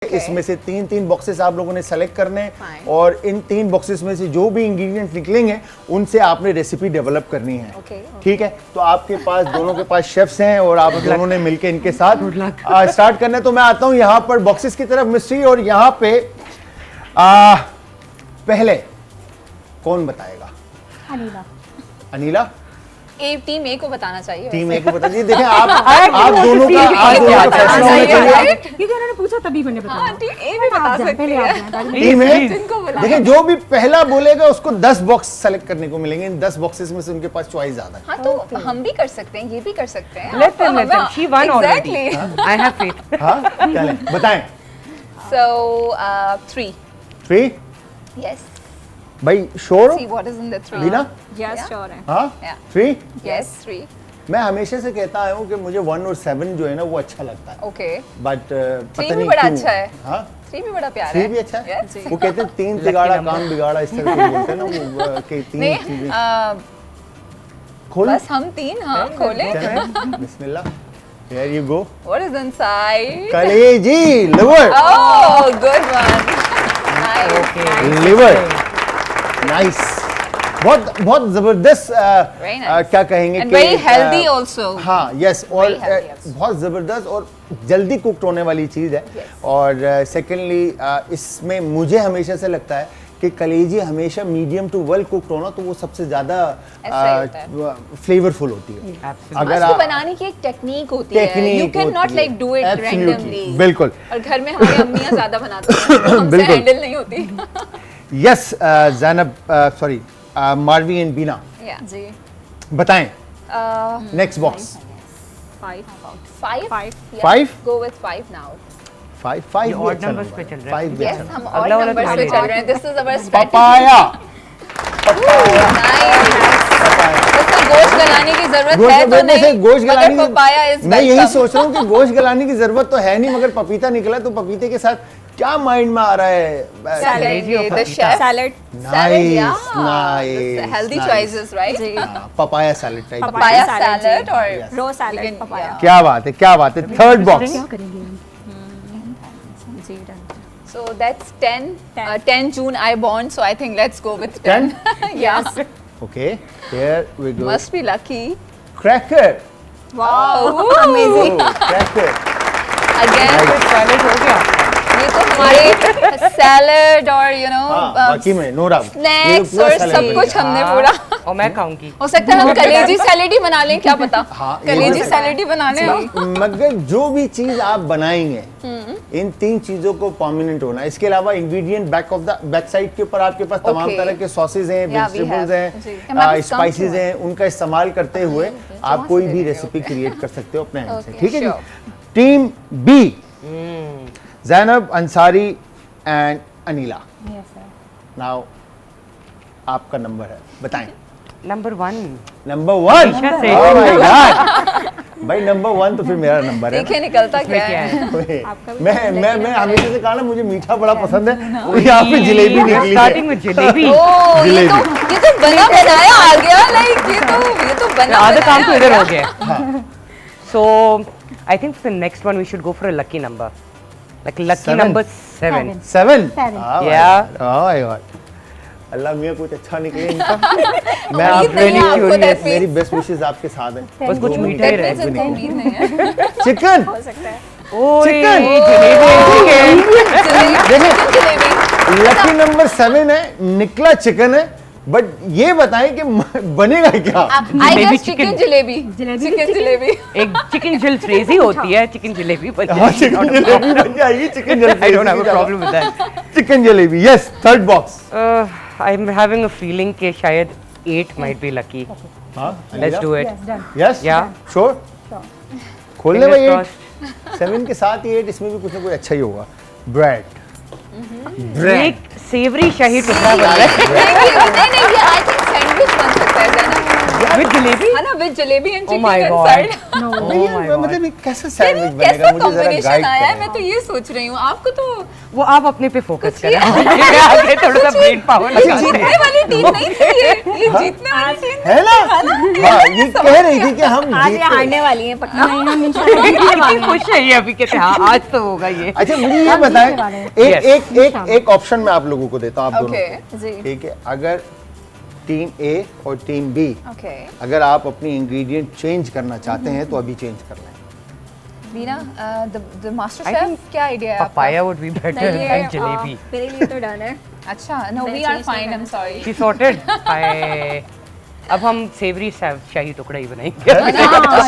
इसमें से तीन बॉक्सेस आप लोगों ने सेलेक्ट करने हैं और इन 3 बॉक्सेस में से जो भी इंग्रेडिएंट्स निकलेंगे उनसे आपने रेसिपी डेवलप करनी है। ठीक है, तो आपके पास दोनों के पास शेफ्स हैं और आप दोनों ने मिलकर इनके साथ स्टार्ट करना है। तो मैं आता हूं यहाँ पर बॉक्सेस की तरफ मिस्ट्री, और यहाँ पे पहले कौन बताएगा? अनीला टीम ए को बताना चाहिए। टीम ए को बता दीजिए। देखें आप दोनों का फैसला होना चाहिए। क्योंकि उन्होंने पूछा तभी मैंने बताया। हाँ, टीम ए भी बता सकती है। टीम ए देखें जो भी पहला बोलेगा उसको 10 बॉक्स सेलेक्ट करने को मिलेंगे। इन 10 बॉक्सेस में से उनके पास चॉइस ज्यादा है। हाँ, तो हम भी कर सकते हैं, ये भी कर सकते हैं। Let them. She won already. I have faith. हाँ, चलें बताएं। So 3. 3 Yes. भाई sure? See what is in the 3. Leena? Yes, sure है। हाँ 3? Yes, 3. मैं हमेशा से कहता आया हूँ कि मुझे 1 और 7 जो है ना वो अच्छा लगता है। Okay. बट 3 भी बड़ा अच्छा है। हाँ 3 भी बड़ा प्यारा 3 है। भी अच्छा है। Yes. वो कहते हैं 3 तिगाड़ा काम बिगाड़ा, इस तरह से बोलते हैं ना वो कि 3 चीजें। खोल बस हम 3 हाँ खोलें। बिस्मिल्लाह, here you go। What is inside? कलेजी liver. Oh, good one. Nice. Liver nice, बहुत जबरदस्त। Very nice. क्या कहेंगे And very healthy also. हाँ यस, और Very healthy also. बहुत जबरदस्त और जल्दी कुक्ड होने वाली चीज़ है। और सेकेंडली इसमें मुझे हमेशा से लगता है कि कलेजी हमेशा मीडियम टू वेल कुक्ड होना तो वो सबसे ज़्यादा फ्लेवरफुल होती है। अगर उसको बनाने की एक टेक्निक होती है, you can not like do it randomly. बिल्कुल। और घर में हमारी अम्मियां ज्यादा बनाती हैं, तो हमसे हैंडल नहीं होती। Yes Zainab, sorry Marvi and बीना, जी बताएं next box. 5 go with 5 now. 5 odd numbers पे चल रहे हैं। यस, हम ऑड नंबर्स पे चल रहे हैं। This is our strategy. Papaya. गोश्त गलाने की जरूरत है तो नहीं, गोश्त गलाने मगर पपाया इज मैं यही सोच रहा हूँ कि गोश्त गलाने की जरूरत तो है नहीं, मगर पपीता निकला तो पपीते के साथ क्या माइंड में आ रहा है? Salad. Nice nice, healthy choices, right? Papaya salad type. Papaya salad और रो सैलेड पपाया। क्या बात है, क्या बात है। Third box. So that's 10. 10 June I born, so I think let's go with 10. 10? Yeah. Okay, here we go. Must be lucky. Cracker. Wow. Amazing. Cracker. Again, salad हो गया। ये तो हमारे सैलेड और बाकी में नो डाउट स्नैक्स और सब कुछ हमने पूरा। और मैं खाऊंगी। हो सकता है हम कलेजी सैलेड ही बना लें, क्या पता। हाँ, कलेजी सैलेड ही बना लें। मगर जो भी चीज आप बनाएंगे इन 3 चीजों को प्रोमिनेंट होना। इसके अलावा इंग्रेडिएंट बैक साइड के ऊपर आपके पास तमाम तरह के सॉसेज हैं, वेजिटेबल्स हैं, स्पाइसेस हैं, उनका इस्तेमाल करते हुए आप कोई भी रेसिपी क्रिएट कर सकते हो अपने हैंड से। ठीक है जी। Team B, Zainab, Ansari and Anila. Now आपका नंबर है, बताएं। Number 1। Number 1? Oh my God भाई, नंबर 1 तो फिर मेरा नंबर है। देखिए निकलता क्या है। मैं हमेशा से कहा ना मुझे मीठा बड़ा पसंद है। यहाँ पे जलेबी निकली। स्टार्टिंग में जलेबी। ओह, ये तो बना बनाया आ गया। लाइक ये तो बना आधा काम तो इधर हो गया। So I think for the next one we should go for a lucky number, like lucky number 7. 7? Yeah. Oh my God. अल्लाह मियाँ कुछ अच्छा निकले इनका। मैं उम्मीद नहीं है आपको that मेरी means। बेस्ट विशेस आपके साथ हैं। बस कुछ मीठा ही रहे। इनको उम्मीद नहीं है। चिकन। हो सकता है। चिकन। जलेबी। लकी नंबर 7 है, निकला चिकन है, बट ये बताएं कि बनेगा क्या? I guess chicken jalebi. Chicken jalebi. एक चिकन जलफ्रेजी होती है, चिकन जलेबी बन हाँ, चिकन जलेबी बन जाएगी। Chicken jalebi. I don't have a problem with that. Chicken jalebi, yes. Third box. I'm having a feeling कि शायद 8 might be lucky. हाँ, Let's do it. Yes, Yeah. Sure. खोल ले भाई। 7 के साथ ही 8, इसमें भी कुछ ना कुछ अच्छा ही होगा। ब्रेड। एक सेवरी शाही टुकड़ा बन रहा है। नहीं, ये आई थिंक सैंडविच बन सकता है। With jalebi? है ना, with jalebi and Oh chicken my God. inside. मतलब ये कैसा सैंडविच बनेगा, कैसा मुझे जरा कॉम्बिनेशन गाइड आया है, करें। मैं तो ये सोच रही हूँ। आपको तो वो आप अपने पे फोकस करें, आगे थोड़ा सा ब्रेन पावर लगाते जीतने हैं। वाली टीम नहीं थी ये जीतने वाली टीम है ना? हाँ, ये कह रही थी कि हम आज ये जीते। हारने वाली है पक्का। नहीं हम इंशाल्लाह जीतने वाले कितनी हैं। खुश है ये अभी, कहते हैं हाँ आज तो होगा ये। अच्छा मुझे ये हम बताएं, जीतने वाले हैं। एक Yes. एक एक एक ऑप्शन मैं आप लोगों को देता हूँ, आप दोनों ओके को। जी ठीक है, अगर टीम ए और टीम बी ओके अगर आप अपनी इंग्रेडिएंट चेंज करना चाहते हैं तो अभी चेंज कर लें। Bina, the master I chef, think क्या आइडिया है आपका? Papaya would be better than jalebi. मेरे लिए तो डन है। अच्छा, नो वी मैं आर change फाइन, नहीं I am sorry. She sorted. अब हम सेवरी शाही टुकड़ा ही बनाएंगे।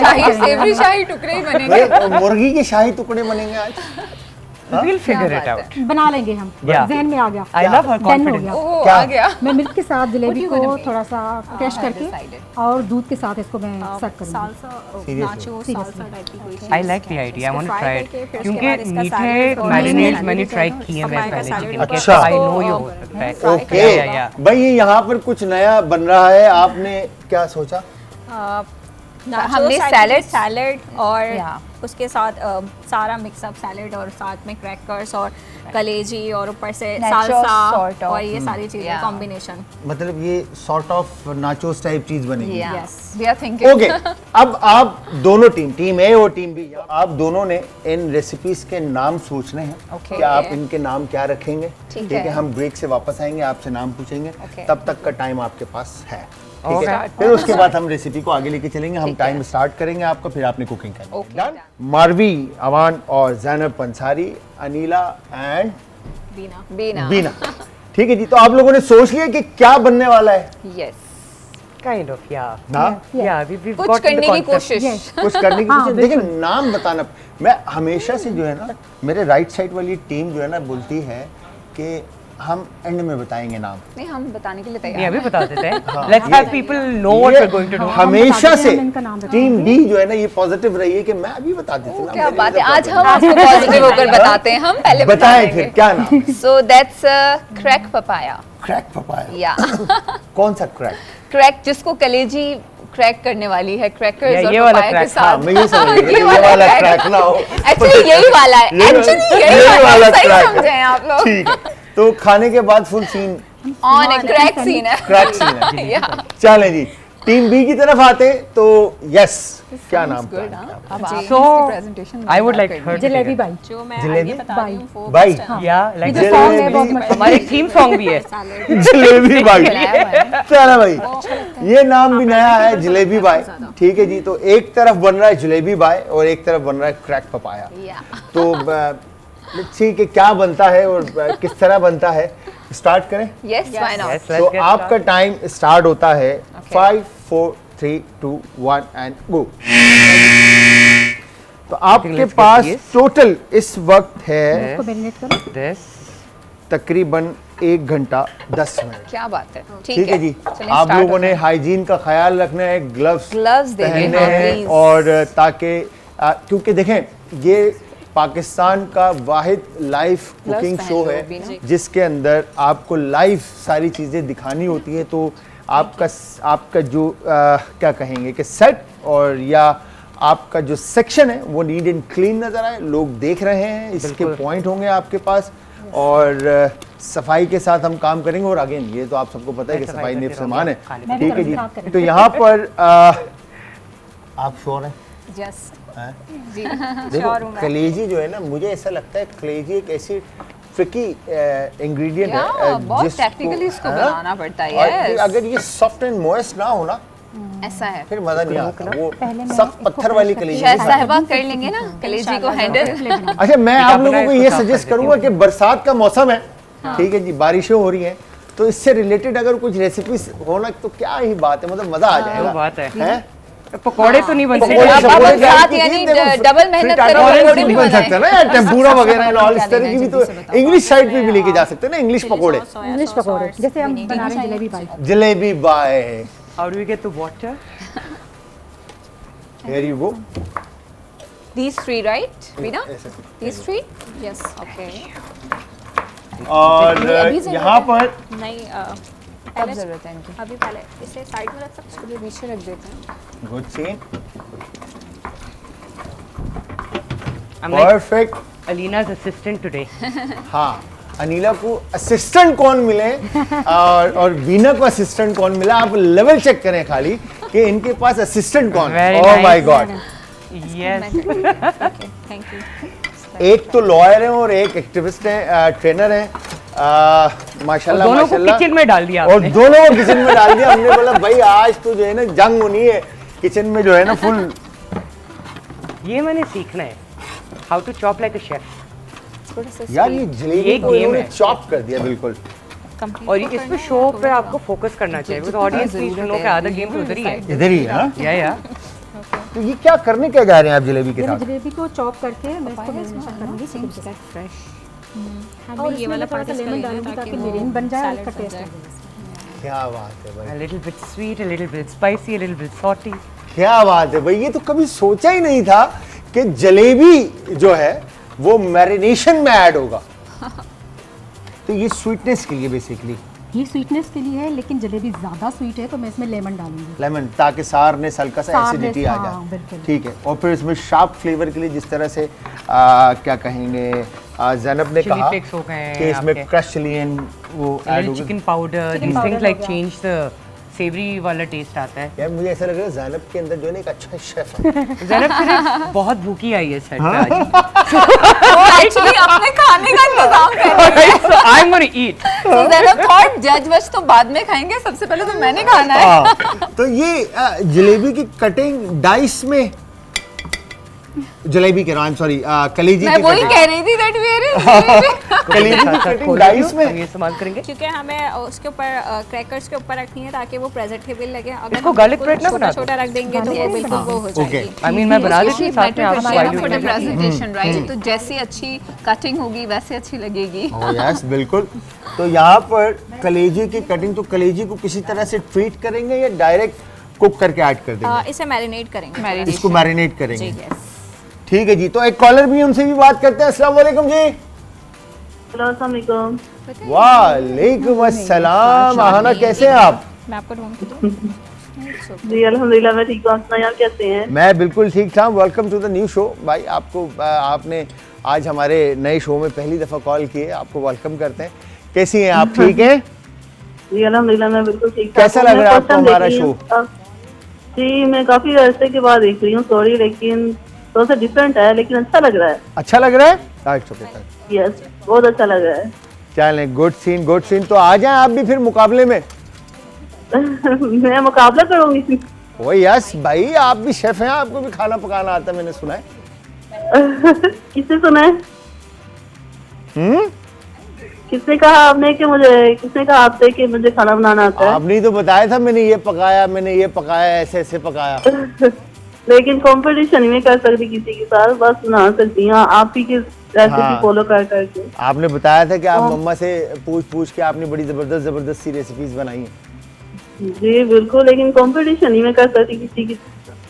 शाही सेवरी शाही टुकड़े ही बनेंगे। भाई, मुर्गी के शाही टुकड़े बनेंगे आज। We'll figure क्या it बात out. बना लेंगे हम। Yeah. जहन में आ गया। I love her Done हो confidence. गया। ओह, क्या? आ गया। मैं मिल्क के साथ जलेबी you को gonna make? थोड़ा सा क्रश करके decided. और दूध के साथ इसको मैं सर्व करूंगी। सालसा नाचो सालसा टाइप की कोई I like the idea. I want to इसको try fry it. करके फिर उसके क्योंकि बाद इसका मीठे salad और मैरिनेड्स salad मैंने भी ट्राई चाहिए। किए हैं papaya का पहले salad चिकन के, अच्छा। I know ये हो सकता है। Okay Yeah. भाई, ये यहाँ पर कुछ नया बन रहा है, आपने क्या सोचा? हमने सैलेड और Yeah. उसके साथ सारा मिक्सअप सैलेड और साथ में क्रैकर्स और कलेजी और ऊपर से Nachos सालसा sort of. और ये सारी चीजें Yeah. कॉम्बिनेशन। मतलब ये सॉर्ट ऑफ नाचोस टाइप चीज बनेगी। Yes. We are thinking. Okay, अब आप दोनों टीम ए और टीम बी, आप दोनों ने इन रेसिपीज के नाम सोचने हैं Okay. कि आप इनके नाम क्या रखेंगे। ठीक है, है। हम ब्रेक से वापस आएंगे, आपसे नाम पूछेंगे, Okay. तब तक का टाइम आपके पास है। ठीक Okay. है, फिर उसके बाद हम रेसिपी को आगे लेके चलेंगे, हम ठीक है। टाइम स्टार्ट करेंगे आपका, फिर आपने कुकिंग करनी है। Okay, Done? done. मारवी, अवान और जैनब पंसारी, अनीला एंड बीना बीना। बीना। ठीक है जी, तो आप लोगों ने सोच लिया कि क्या बनने वाला है यस, Kind of, yeah. ना? We've कुछ got the करने की concept. कोशिश। Yes. कुछ करने की हाँ, कोशिश। देखिए, नाम बताना, मैं हमेशा से जो है ना, मेरे राइट साइड वाली टीम जो है ना बोलती है कि हम एंड में बताएंगे नाम। नहीं, हम बताने के लिए नहीं तैयार अभी हैं। बता देते हैं। Let's have people know what we're going to do. हमेशा हम बता से देते हैं, हम इनका नाम रखेंगे। टीम बी जो है ना ये पॉजिटिव रही है कि मैं अभी बता देती हूँ। क्या बात है, आज हम आपको पॉजिटिव होकर बताते हैं। हम पहले बताएं फिर क्या नाम? So that's crack papaya. Crack papaya. या कौन सा क्रैक? क्रैक जिसको कलेजी क्रैक करने वाली है, क्रैकर्स Yeah, और ये वाला पपाया के crack, हाँ, साथ। मैं ये समझ गया कि ये वाला क्रैक ना हो। एक्चुअली यही वाला है, एक्चुअली यही वाला है, सही crack समझे हैं आप लोग। ठीक है, तो खाने के बाद full scene on a crack scene है। क्रैक सीन है। Yeah. चलें जी, टीम बी की तरफ आते हैं, तो यस, क्या नाम Good, plan हाँ? किया? अब आप So, इसकी presentation I would start like करिए। her to jalebi take it. By. जो मैं जलेबी? आगे बता रही हूँ वो बाई। best है। Yeah, like जो सॉन्ग है बहुत जलेबी। मशहूर। हमारे थीम सॉन्ग भी है। Salad। जलेबी बाई। खिलाया हुआ है। चलो भाई, ये नाम भी नया है, जलेबी बाई। ठीक है जी, तो एक तरफ बन रहा है जलेबी बाई और एक तरफ बन रहा है क्रैक पपाया। Yeah. तो ठीक है, क्या बनता है और किस तरह बनता है, स्टार्ट करें। Yes, why not? Yes, तो let's get आपका started. टाइम स्टार्ट होता है Okay. 5 4 3 2 1 and go. तो आपके let's get pass this. Total इस वक्त है इसको मैरिनेट करो। This. तकरीबन 1 घंटा 10 मिनट। क्या बात है। ठीक है जी, चलिए आप start लोगों होते ने हैं। हाइजीन का ख्याल रखना है, ग्लव्स Gloves देंगे, पहनने हाँ, हैं, please। और ताकि क्योंकि देखें, ये पाकिस्तान का वाहिद लाइव कुकिंग पहन शो लो, है बीना। जिसके अंदर आपको लाइव सारी चीज़ें दिखानी होती हैं। तो आपका जो क्या कहेंगे कि सेट और या आपका जो सेक्शन है वो नीट एंड क्लीन नज़र आए, लोग देख रहे हैं, इसके बिल्कुल। पॉइंट होंगे आपके पास, और सफाई के साथ हम काम करेंगे। और अगेन ये तो आप सबको पता है कि मैं सफाई सफाई नेफ करती समान है। रहूँगी, मैं भी ठीक है करूँगी, जी, आप करें। तो यहाँ पर आप श्योर हैं? Just हैं? जी देखो, sure हूँ मैं। कलेजी जो है ना, मुझे ऐसा लगता है कलेजी एक ऐसी ट्रिकी इंग्रेडिएंट Yeah, है बहुत जिसको- tactically इसको है ना? बनाना पड़ता है, और yes. अगर ये सॉफ्ट एंड मॉइस्ट ना हो ना, ऐसा है। फिर मजा नहीं आता। वो पहले मैं सख्त इसको पत्थर वाली fresh कलेजी शायद नहीं खाते। साहिबा कर लेंगे ना कलेजी को हैंडल। अच्छा, मैं आप अपना लोगों को इसको ये साफ कर सजेस्ट देती करूंगा हूँ। कि बरसात का मौसम है, ठीक है जी, बारिशें हो रही हैं, तो इससे रिलेटेड अगर कुछ रेसिपीज होना तो क्या ही बात है, मतलब मजा आ वो जाएगा। बात है। हैं? पकोड़े तो नहीं बनते। पकोड़े अब शकोड़े आप साथ की यानी चीज़, देखो, डबल मेहनत फ्री करो, टाटा पकोड़े भी बन सकते हैं ना, या टेम्पुरा वगैरह एंड ऑल, इस तरह की भी तो इंग्लिश साइड पे भी लेके जा सकते हैं ना, इंग्लिश पकोड़े। इंग्लिश पकौड़े जैसे हम बना रहे हैं Jalebi Bai. Jalebi Bai, How do we get the water? Here you go. These three, right? Veena? ऐसे। These three? Yes. Okay. और अभी से यहाँ पर नहीं अब जरूरत है इनकी। अभी पहले इसे साइड में रख सकते इसको पीछे रख देते हैं। Good scene, I'm like perfect. Alina's assistant today. हाँ, अनीला को असिस्टेंट कौन मिले और वीना को असिस्टेंट कौन मिला, आप लेवल चेक करें खाली कि इनके पास असिस्टेंट कौन है। Very oh nice. My God, Yes. Thank you. एक तो लॉयर हैं और एक एक्टिविस्ट हैं, ट्रेनर हैं, माशाल्लाह दोनों को माशाल्लाह। किचन में डाल दिया और आपने। दोनों को किचन में डाल दिया हमने। बोला भाई आज तो जो है ना जंग होनी है किचन में, जो है ना फुल। ये मैंने सीखना है, how to chop like a chef. थोड़ा सा यार ये जलेबी ये को game इन्होंने है। चॉप कर दिया बिल्कुल। और इस पे शो पे आपको फोकस करना चाहिए, because audience needs to know कि आधा गेम तो उधर ही है। इधर ही है ना। या तो ये क्या करने क्या जा रहे हैं आप जलेबी के ये मैं साथ? जलेबी को चॉप करके मैं इसको मैरिनेशन करूंगी चिकन के साथ। फ्रेश और ये वाला थोड़ा सा लेमन डालूंगी ताकि मेरीन बन जाए और इसका टेस्ट आ जाए। क्या बात है भाई, a little bit sweet, a little bit spicy, a little bit salty. क्या बात है भाई, ये तो कभी सोचा ही नहीं था कि जलेबी जो है वो मैरिनेशन में ऐड होगा। तो ये स्वीटनेस के लिए बेसिकली, ये स्वीटनेस के लिए है, लेकिन जलेबी ज्यादा स्वीट है तो मैं इसमें लेमन डालूंगी। लेमन, ताकि सारनेस हल्का सा Sourness, एसिडिटी आ हाँ, जाए। बिल्कुल। ठीक है, और फिर इसमें शार्प फ्लेवर के लिए जिस तरह से क्या कहेंगे, ज़ैनब ने Chili कहा flakes हो गए हैं कि इसमें आपके। क्रश चिलियन वो A ऐड little होगा। chicken powder, these powder things हो like गया। change the savory वाला टेस्ट आता है। यार मुझे ऐसा लग रहा है ज़ैनब के अंदर जो है ना एक अच्छा शेफ है। ज़ैनब सिर्फ बहुत भूखी आई है सेट पे आज। वो एक्चुअली अपने खाने का इंतजाम कर रही है। So I'm gonna eat. So Zainab thought जज वज तो बाद में खाएंगे, सबसे पहले तो मैंने खाना है। हाँ, तो ये जलेबी की कटिंग डाइस में, जलेबी के नाम सॉरी कलीजी मैं की वही कटिंग, कह रही थी that वेयर कलीजी की साथ-साथ कटिंग खोल डाइस दियो, में। हम ये इस्तेमाल करेंगे। क्योंकि हमें उसके ऊपर क्रैकर्स के ऊपर रखनी है ताकि वो प्रेजेंटेबल लगे। अगर इसको हम garlic बिल्कुल bread ना बना दो? छोटा रख देंगे तो वो बिल्कुल वो हो Okay. जाएगी। I mean मैं बना देती हूँ साथ में, आप for the soil presentation, right? तो जैसी अच्छी कटिंग होगी वैसे अच्छी लगेगी। ओह यस बिल्कुल। तो यहाँ पर कलेजी की कटिंग, तो कलेजी को किसी तरह से ट्रीट करेंगे या डायरेक्ट कुक करके ऐड कर देंगे? इसे मैरिनेट करेंगे। इसको मैरिनेट करेंगे। जी, yes। ठीक है जी, तो एक कॉलर भी है, उनसे भी बात करते हैं। अस्सलाम वालेकुम जी। हेलो, अस्सलाम वालेकुम। वालेकुम अस्सलाम। आहाना कैसे हैं आप? मैं आपको ढूंढ के दूँ? जी अल्हम्दुलिल्लाह मैं ठीक हूँ। आप सुनाइए, आप कैसे हैं? मैं बिल्कुल ठीक ठाक। Welcome to the new show. भाई आपको आपने आज हमारे नए शो में पहली दफ़ा कॉल की है, आपको वेलकम करते हैं। कैसी हैं आप? ठीक हैं? जी अल्हम्दुलिल्लाह मैं बिल्कुल ठीक कैसा हूँ। लग मैं रहा है first आपको time हमारा देख रही हूँ। जी मैं काफी अरसे के बाद देख रही हूँ, सॉरी, लेकिन थोड़ा सा डिफरेंट है, लेकिन अच्छा लग रहा है। अच्छा लग रहा है? राइट, ओके, यस, बहुत अच्छा लग रहा है। चलें, गुड सीन गुड सीन। तो आ जाएं आप भी फिर मुकाबले में। मैं मुकाबला करूंगी। ओ यस भाई, आप भी शेफ हैं, आपको भी खाना पकाना आता है, मैंने सुना है। किससे सुना है? हम्म, किसने कहा आपने कि मुझे, किसने कहा आपसे कि मुझे खाना बनाना आता है? आपने ही तो बताया था, मैंने ये पकाया, मैंने ये पकाया, ऐसे ऐसे पकाया। लेकिन कंपटीशन नहीं कर सकती किसी के साथ, बस बना सकती हूँ आप ही की रेसिपी हाँ। फॉलो कर करके। आपने बताया था कि आप मम्मा से पूछ पूछ के आपने बड़ी जबरदस्त जबरदस्त सी रेसिपीज बनाई हैं। जी बिल्कुल, लेकिन कंपटीशन नहीं मैं कर सकती किसी की।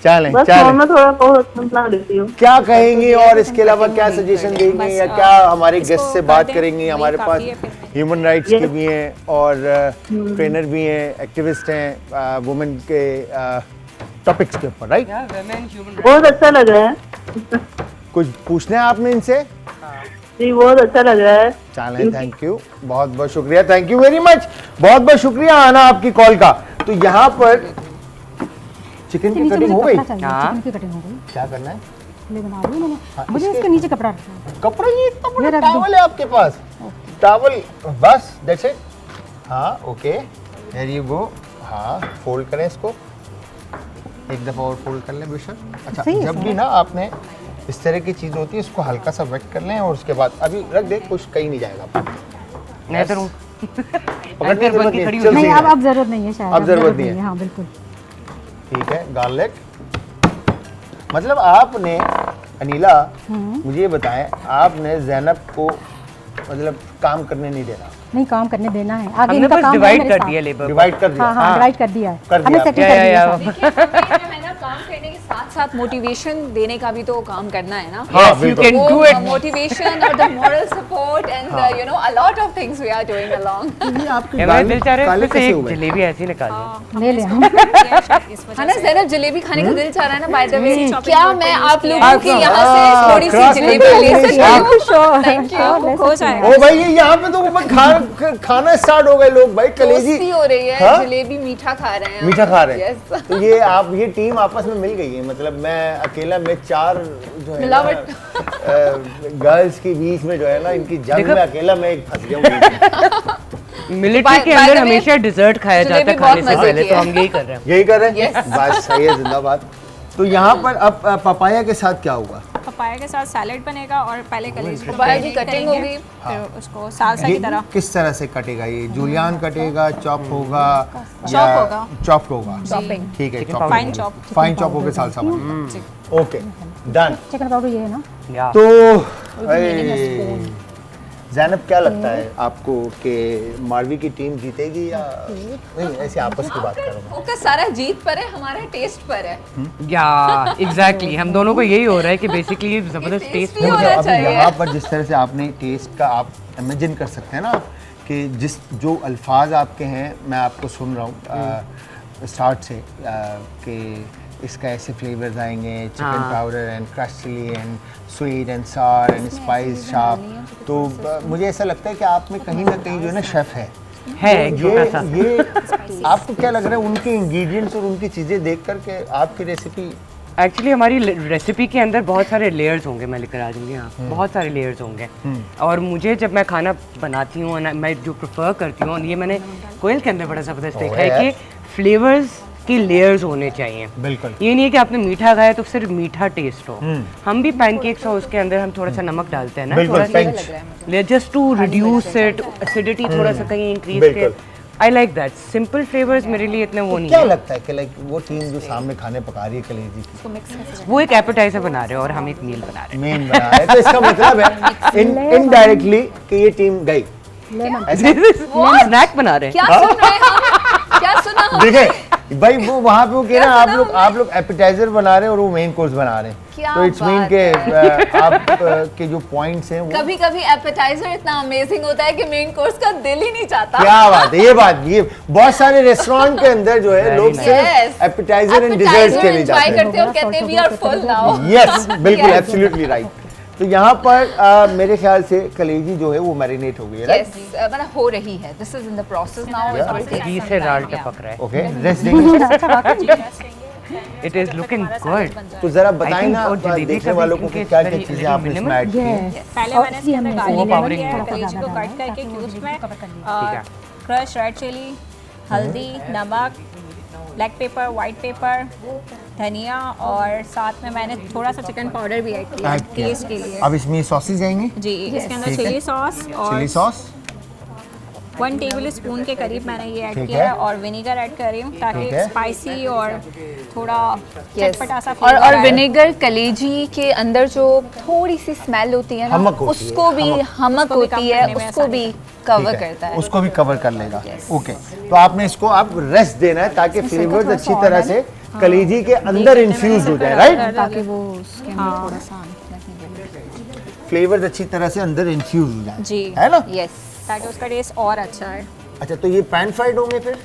चलें बस चलें, नॉर्मल थोड़ा बहुत बना लेती हूँ। क्या कहेंगी और इसके अलावा क्या सजेशन देंगे या क्या हमारे इसको गेस्ट से कर बात दें, करेंगी? वही हमारे पास काफ़ी है फिर। ह्यूमन राइट्स के भी हैं और ट्रेनर भी हैं, एक्टिविस्ट हैं वुमेन के टॉपिक्स के ऊपर, right? Yeah, women, human rights. बहुत अच्छा लग रहा है। कुछ पूछना है आपने इनसे? जी बहुत अच्छा लग रहा है। चलें, थैंक यू, बहुत बहुत शुक्रिया, थैंक यू वेरी मच, बहुत बहुत शुक्रिया आना आपकी कॉल का। तो यहाँ पर चिकन की नीचे कटिंग मुझे हो गई, कपड़ा चाहिए, हाँ। चिकन की कटिंग हो गई। क्या करना है? ले बना रही हूँ मैंने। हाँ, मुझे इसके- इसके नीचे कपड़ा रखना है। कपड़ा, ये इतना बड़ा ये रख दो। टॉवल है आपके पास? टॉवल बस, दैट्स इट। हाँ ओके, हियर यू गो। हाँ, फोल्ड करें इसको, एक दफ़ा और फोल्ड कर लें बेशक। अच्छा, सही है, जब सही भी है। ना आपने इस तरह की चीज़ होती है, इसको हल्का सा वेट कर लें और उसके बाद अभी रख दें, कुछ कहीं नहीं जाएगा। मैं तो पकड़ने की अंदर जरूरत बन के नहीं, खड़ी चल हो नहीं, सही है। अब जरूरत नहीं है शायद। अब जरूरत नहीं है। हाँ बिल्कुल। ठीक है, गार्लिक। मतलब आपने अनीला मुझे ये बताएं, आपने ज़ैनब को मतलब काम करने नहीं देना, नहीं, काम करने देना है। आगे हमने इनका बस काम है डिवाइड मेरे कर साथ। दिया लेबर। डिवाइड कर दिया। हाँ हाँ, डिवाइड कर दिया है। कर दिया हमने आपने। सेटिंग कर दिया या, है साथ। मैं ना काम करने के साथ साथ साथ मोटिवेशन देने का भी तो काम करना है ना। हाँ, Yes, you can do it. Motivation और the moral support and you know a lot of things we are doing along. ये आपके हमारे गाल दिल चाह रहे हैं काले इसमें से कैसे एक हो गए? जलेबी ऐसी निकाल लो। ले ले हम है ना ज़ैनब, जलेबी खाने का दिल चाह रहा है ना बाय द वे। क्या मैं आप लोगों की यहाँ से हाँ, थोड़ी सी cross जलेबी ले सकती हूँ? Sure Thank you. हो जाएगा। ओ भाई, ये यहाँ पे तो खाना स्टार्ट हो गए लोग भाई, कलेजी दोस्ती हो रही है, हाँ? जलेबी मीठा खा रहे हैं। मीठा खा रहे हैं। Yes. तो ये टीम आपस में मिल गई है, मतलब मैं अकेला में 4 जो है मिलावट। गर्ल्स के बीच में जो है ना इनकी जंग देखो- में अकेला मैं एक फंस गया हूँ। मिलिट्री By- के by अंदर the way, हमेशा डिजर्ट खाया जाता है जलेबी खाने बहुत से मजे पहले, की तो है। हम यही कर रहे हैं। यही कर रहे हैं? Yes. बस सही है, जिंदाबाद। तो यहाँ पर अब पपाया के साथ क्या होगा? पपाया के साथ सैलेड बनेगा और पहले कलेजी को पपाया की मैरिनेट कटिंग करेंगे, होगी। फिर उसको सालसा ये की तरह किस तरह से कटेगा? ये जूलियन कटेगा, चॉप होगा, Chop होगा। चॉप होगा, Chopping। ठीक है, Chicken chop फाइन होगा। चॉप। फाइन चॉप होके सालसा बनेगा। Okay, done. चिकन पाउडर ये है ना। या तो ज़ैनब, क्या लगता है आपको कि मारवी की टीम जीतेगी या नहीं? ऐसे आपस की बात करो। फोकस सारा जीत पर है, हमारा टेस्ट पर है। या एग्जैक्टली, हम दोनों को यही हो रहा है कि बेसिकली जबरदस्त ये टेस्ट tasty नहीं, होना मतलब अभी चाहिए। यहाँ पर जिस तरह से आपने टेस्ट का आप इमेजिन कर सकते हैं ना कि जो अल्फाज आपके हैं, मैं आपको सुन रहा हूँ स्टार्ट से कि इसका ऐसे फ्लेवर्स आएंगे, chicken powder and crush chilli and sweet and sour and spice sharp, तो मुझे ऐसा लगता है कि आप में कहीं ना कहीं जो है ना शेफ़ है एक छोटा सा। ये आपको क्या लग रहा है उनके इंग्रेडिएंट्स और उनकी चीज़ें देख कर के आपकी रेसिपी? एक्चुअली हमारी रेसिपी के अंदर बहुत सारे लेयर्स होंगे, मैं लेकर आ जाऊंगी यहाँ, बहुत सारे लेयर्स होंगे। और मुझे जब मैं खाना बनाती हूँ, मैं जो प्रेफर करती हूँ, और ये मैंने कोयल के अंदर बड़ा ज़बरदस्त देखा है कि फ्लेवर्स की लेयर्स होने चाहिए। बिल्कुल। ये नहीं है कि आपने मीठा खाया तो सिर्फ मीठा टेस्ट हो। हम भी पैनकेक्स और उसके अंदर हम थोड़ा सा नमक डालते हैं ना, बिल्कुल, थोड़ा pinch। सा just to reduce it, acidity थोड़ा सा कहीं इंक्रीज बिल्कुल। के। I like that. Simple flavours मेरे लिए इतने वो नहीं क्या है। लगता है कि लाइक वो टीम जो सामने खाने पका रही है कलेजी की, वो एक एपेटाइजर बना रहे हैं और हम एक मील बना रहे हैं। मेन बना है, तो इसका मतलब है इनडायरेक्टली कि ये टीम गई। ऐसा स्नैक बना रहे हैं। क्या सुन रहे हैं हम? क्या सुना हम? देखें भाई, वो वहाँ पे वो कह रहे हैं आप लोग एपेटाइजर बना रहे हैं और वो मेन कोर्स बना रहे हैं, क्या तो इट्स मीन बात के आप के जो पॉइंट्स हैं वो कभी कभी एपेटाइजर इतना अमेजिंग होता है कि मेन कोर्स का दिल ही नहीं चाहता। क्या बात है, ये बहुत सारे रेस्टोरेंट के अंदर जो है लोग nice. सिर्फ एपेटाइजर एंड डिजर्ट के लिए एंजॉय जाते हैं। करते हैं और कहते हैं we are full now. Yes, बिल्कुल, Yes. Absolutely right. तो यहाँ पर मेरे ख्याल से कलेजी जो है वो मैरिनेट हो गई है, राइट? यस, मतलब हो रही है। This is in the process now. घी से दाल टपक रहा है। ओके, रेस्ट देंगे। It is looking good. तो जरा बताएं ना और जलेबी देखने का वालों को भी कि इनके क्या क्या very चीजें आपने इसमें minimal। ऐड की हैं। पहले मैंने इसके अंदर गार्लिक Overpowering किया है, है। कलेजी को कट करके क्यूब्स में, है। क्रश रेड चिली, हल्दी, नमक, ब्लैक पेपर, वाइट पेपर, धनिया, और साथ में मैंने थोड़ा सा चिकन पाउडर भी ऐड किया ऐड किया। टेस्ट के लिए। अब इसमें सॉसेज जाएंगे, जी, इसके अंदर ठीक है। चिली सॉस और चिली सॉस, 1 टेबल स्पून के करीब मैंने ये ऐड ठीक किया है। है, और विनेगर ऐड कर रही हूँ ताकि ठीक है। स्पाइसी और थोड़ा Yes. चटपटा सा और फ्लेवर आए। विनेगर कलेजी के अंदर जो थोड़ी सी स्मेल होती है ना, हमक होती है, उसको भी हमक उसको भी होती कम है, करने में उसको आसानी भी कवर ठीक करता है। उसको भी कवर कर लेगा। ओके, तो आपने इसको आप रेस्ट देना है ताकि फ्लेवर्स अच्छी तरह से कलेजी के अंदर इन्फ्यूज हो जाए, राइट? ताकि वो उसके अंदर थोड़ा सा फ्लेवर्स अच्छी तरह से अंदर इन्फ्यूज हो जाए, जी। है ना? यस, ताकि उसका टेस्ट और अच्छा है। अच्छा, तो ये पैन फ्राइड होंगे फिर?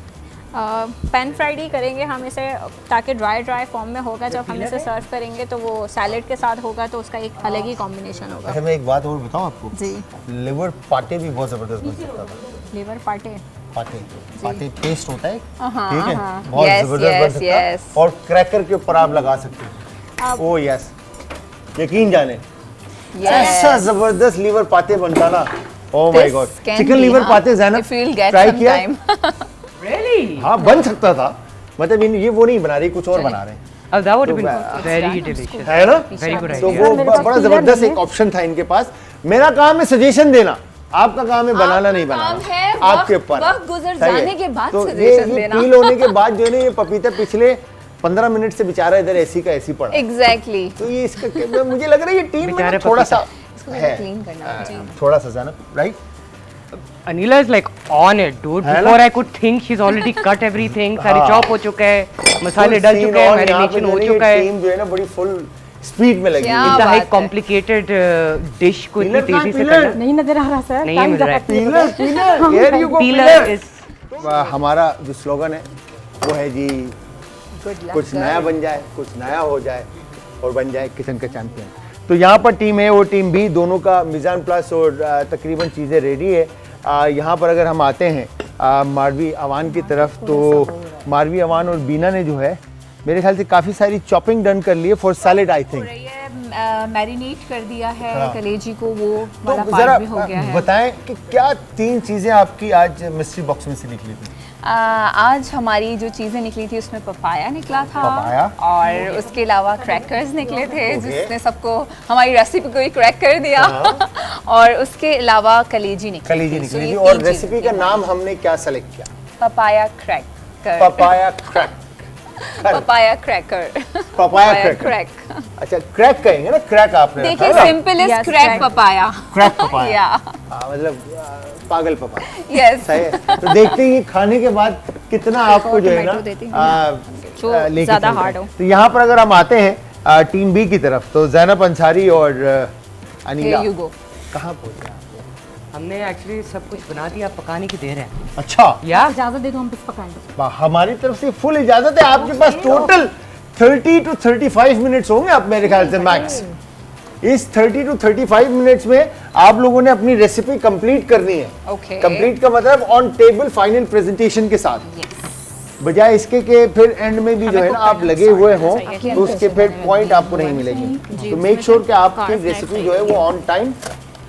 पैन फ्राइड ही करेंगे हम इसे, ताकि ड्राई फॉर्म में होगा। जब हम इसे सर्व करेंगे तो वो सैलेड के साथ होगा, तो उसका एक अलग ही कॉम्बिनेशन होगा। अच्छा, मैं एक बात और बताऊं आपको, जी, लिवर पाटे भी बहुत जबरदस्त बन सकता था। लीवर पाटे। पाटे पेस्ट होता है, हाँ, ठीक है, हाँ। बहुत Yes, जबरदस्त बन yes, सकता है, yes. और क्रैकर के ऊपर आप लगा सकते हैं। ओह यस, यकीन जाने ऐसा जबरदस्त लीवर पाते बनता ना। Oh my god, chicken liver pate Zainab try किया? Really? हाँ, बन सकता था, मतलब ये वो नहीं बना रही, कुछ और बना रहे हैं, Oh, that would have been तो very delicious. है ना? Very good तो idea. वो बड़ा जबरदस्त एक ऑप्शन था इनके पास। मेरा काम है सजेशन देना, आपका काम है बनाना नहीं काम बनाना, है आपके ऊपर वक्त गुजर सही है। जाने के बाद तो सजेशन ये देना। पील होने के बाद जो है ना, ये पपीता पिछले 15 मिनट से बेचारा इधर ऐसी का ऐसी पड़ा, एग्जैक्टली। तो ये इसका मुझे लग रहा है ये टीम में बेचारे ना थोड़ा सा इसको है, क्लीन करना है। थोड़ा सा Zainab, right? Anila is like on it, dude. Before I could think, she's already cut everything. सारी chop हो चुका है, मसाले डल चुके हैं, marination हो चुका है. टीम जो है ना बड़ी फुल स्पीड में लगी है. इतना एक complicated dish को इतनी तेजी से करना. नहीं नजर आ रहा सर, नहीं मिल रहा है. Pillar here you go. Peeler is हमारा जो स्लोगन है वो है जी कुछ नया बन जाए, कुछ नया हो जाए और बन जाए किचन का चैंपियन. तो यहाँ पर टीम ए और टीम बी दोनों का मिजान प्लस और तकरीबन चीज़ें रेडी है. यहाँ पर अगर हम आते हैं मारवी अवान की तरफ, तो मारवी अवान और बीना ने जो है मेरे ख्याल से काफ़ी सारी चॉपिंग डन कर ली है for salad. I think marinate कर दिया है कलेजी को, वो तो वाला जरा पार्ट भी हो गया है. बताएं कि क्या 3 चीज़ें आपकी आज मिस्ट्री बॉक्स में से निकली थी. आज हमारी जो चीज़ें निकली थी उसमें पपाया निकला था, पपाया? और उसके अलावा क्रैकर्स निकले थे जिसने सबको हमाई रेसिपी को ही क्रैक कर दिया. और उसके अलावा कलेजी निकली थी. और रेसिपी का नाम हमने क्या सेलेक्ट किया? Papaya cracker. Papaya crack. Papaya cracker. Papaya crack. अच्छा क्रैक कहेंगे ना, क्रैक आपने देखिए simple is crack papaya. Crack papaya. या मतलब पागल पपाया. यस. सही है. तो देखते हैं ये खाने के बाद कितना आपको जो है ना लेके ज़्यादा चलता है. हार्ड हो. तो यहाँ पर अगर हम आते हैं टीम बी की तरफ, तो ज़ैनब अंसारी और अनीला यू गो. कहाँ पहुँचे? हमने एक्चुअली सब कुछ बना दिया, पकाने की देर है. अच्छा या इजाजत दे दो, हम कुछ पकाएंगे. हमारी तरफ से फुल इजाजत है. आपके पास टोटल 30 to 35 मिनट्स होंगे आप मेरे ख्याल से मैक्स. इस 30 to 35 मिनट्स में आप लोगों ने अपनी रेसिपी कंप्लीट करनी है. Okay. कंप्लीट का मतलब ऑन टेबल फाइनल प्रेजेंटेशन के साथ. बजाय इसके कि फिर एंड में भी जो है ना आप लगे हुए हों तो उसके फिर पॉइंट आपको नहीं मिलेगी. तो मेक श्योर कि आपकी रेसिपी जो है वो ऑन टाइम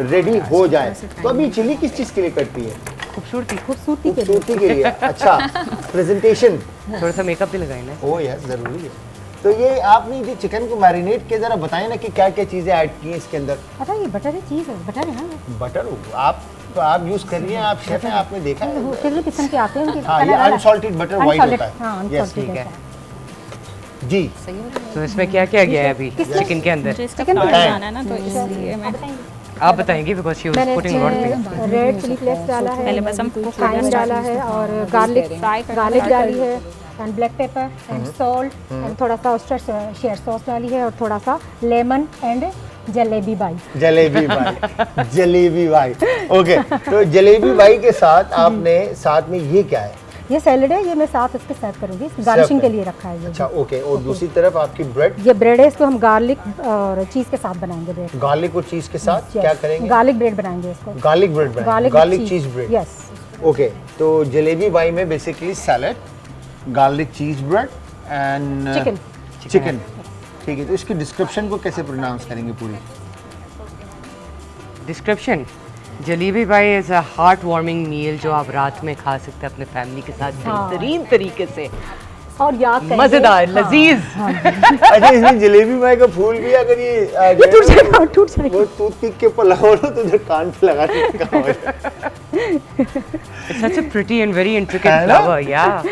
रेडी हो जाए. तो अभी चिली किस चीज़ के लिए करती है? खूबसूरती के लिए. अच्छा प्रेजेंटेशन. थोड़ा सा मेकअप भी लगाए ना. ओ यस जरूरी है. तो ये आपने जो चिकन को मैरिनेट किया जरा बताएं ना कि क्या क्या चीज़ें ऐड की हैं इसके अंदर. पता है ये बटर है, चीज़ है, बटर है ना. बटर आप यूज़ कर रही हैं, आप शेफ हैं, आपने देखा है. वो किसी किस्म के आते हैं उनके. हाँ ये अनसॉल्टेड बटर वाइट होता है. हाँ यस ठीक है. जी. तो इसमें क्या क्या गया है अभी चिकन के अंदर? चिकन बनाना है ना, तो इसलिए मैं आप बताएंगे because she was putting lot of things. Red chilli flakes डाला है, पहले बस हम थाइम डाला है और गार्लिक डाली है and black pepper and salt and थोड़ा सा ऑयस्टर शेयर सॉस डाली है और थोड़ा सा lemon and jalebi by. Okay. तो जलेबी बाई के साथ आपने साथ में ये क्या है? ये सैलेड है, ये मैं साथ इसके सर्व करूंगी, गार्निशिंग के लिए रखा है ये. अच्छा ओके. और दूसरी तरफ आपकी ब्रेड. ये ब्रेड है, इसको हम गार्लिक और चीज के साथ बनाएंगे. ब्रेड गार्लिक और चीज के साथ क्या करेंगे? गार्लिक ब्रेड बनाएंगे इसको. गार्लिक ब्रेड बनाएंगे. गार्लिक चीज ब्रेड. यस. ओके. तो जलेबी बाई में बेसिकली सैलेड, गार्लिक चीज ब्रेड एंड चिकन. ठीक है. तो इसकी डिस्क्रिप्शन को कैसे प्रोनाउंस करेंगे पूरी? डिस्क्रिप्शन जलेबी भाई इज अ हार्ट वार्मिंग मील जो आप रात में खा सकते हैं अपने फैमिली के साथ बेहतरीन तरीके से. और याद करेंगे मजेदार लजीज. अच्छा इसमें जलेबी बाई का फूल भी अगर ये टूट जाएगा वो टूथपिक के ऊपर लगाओ ना तो इधर कान पे लगा के काम हो जाए. It's such a pretty and very intricate flower. Yeah.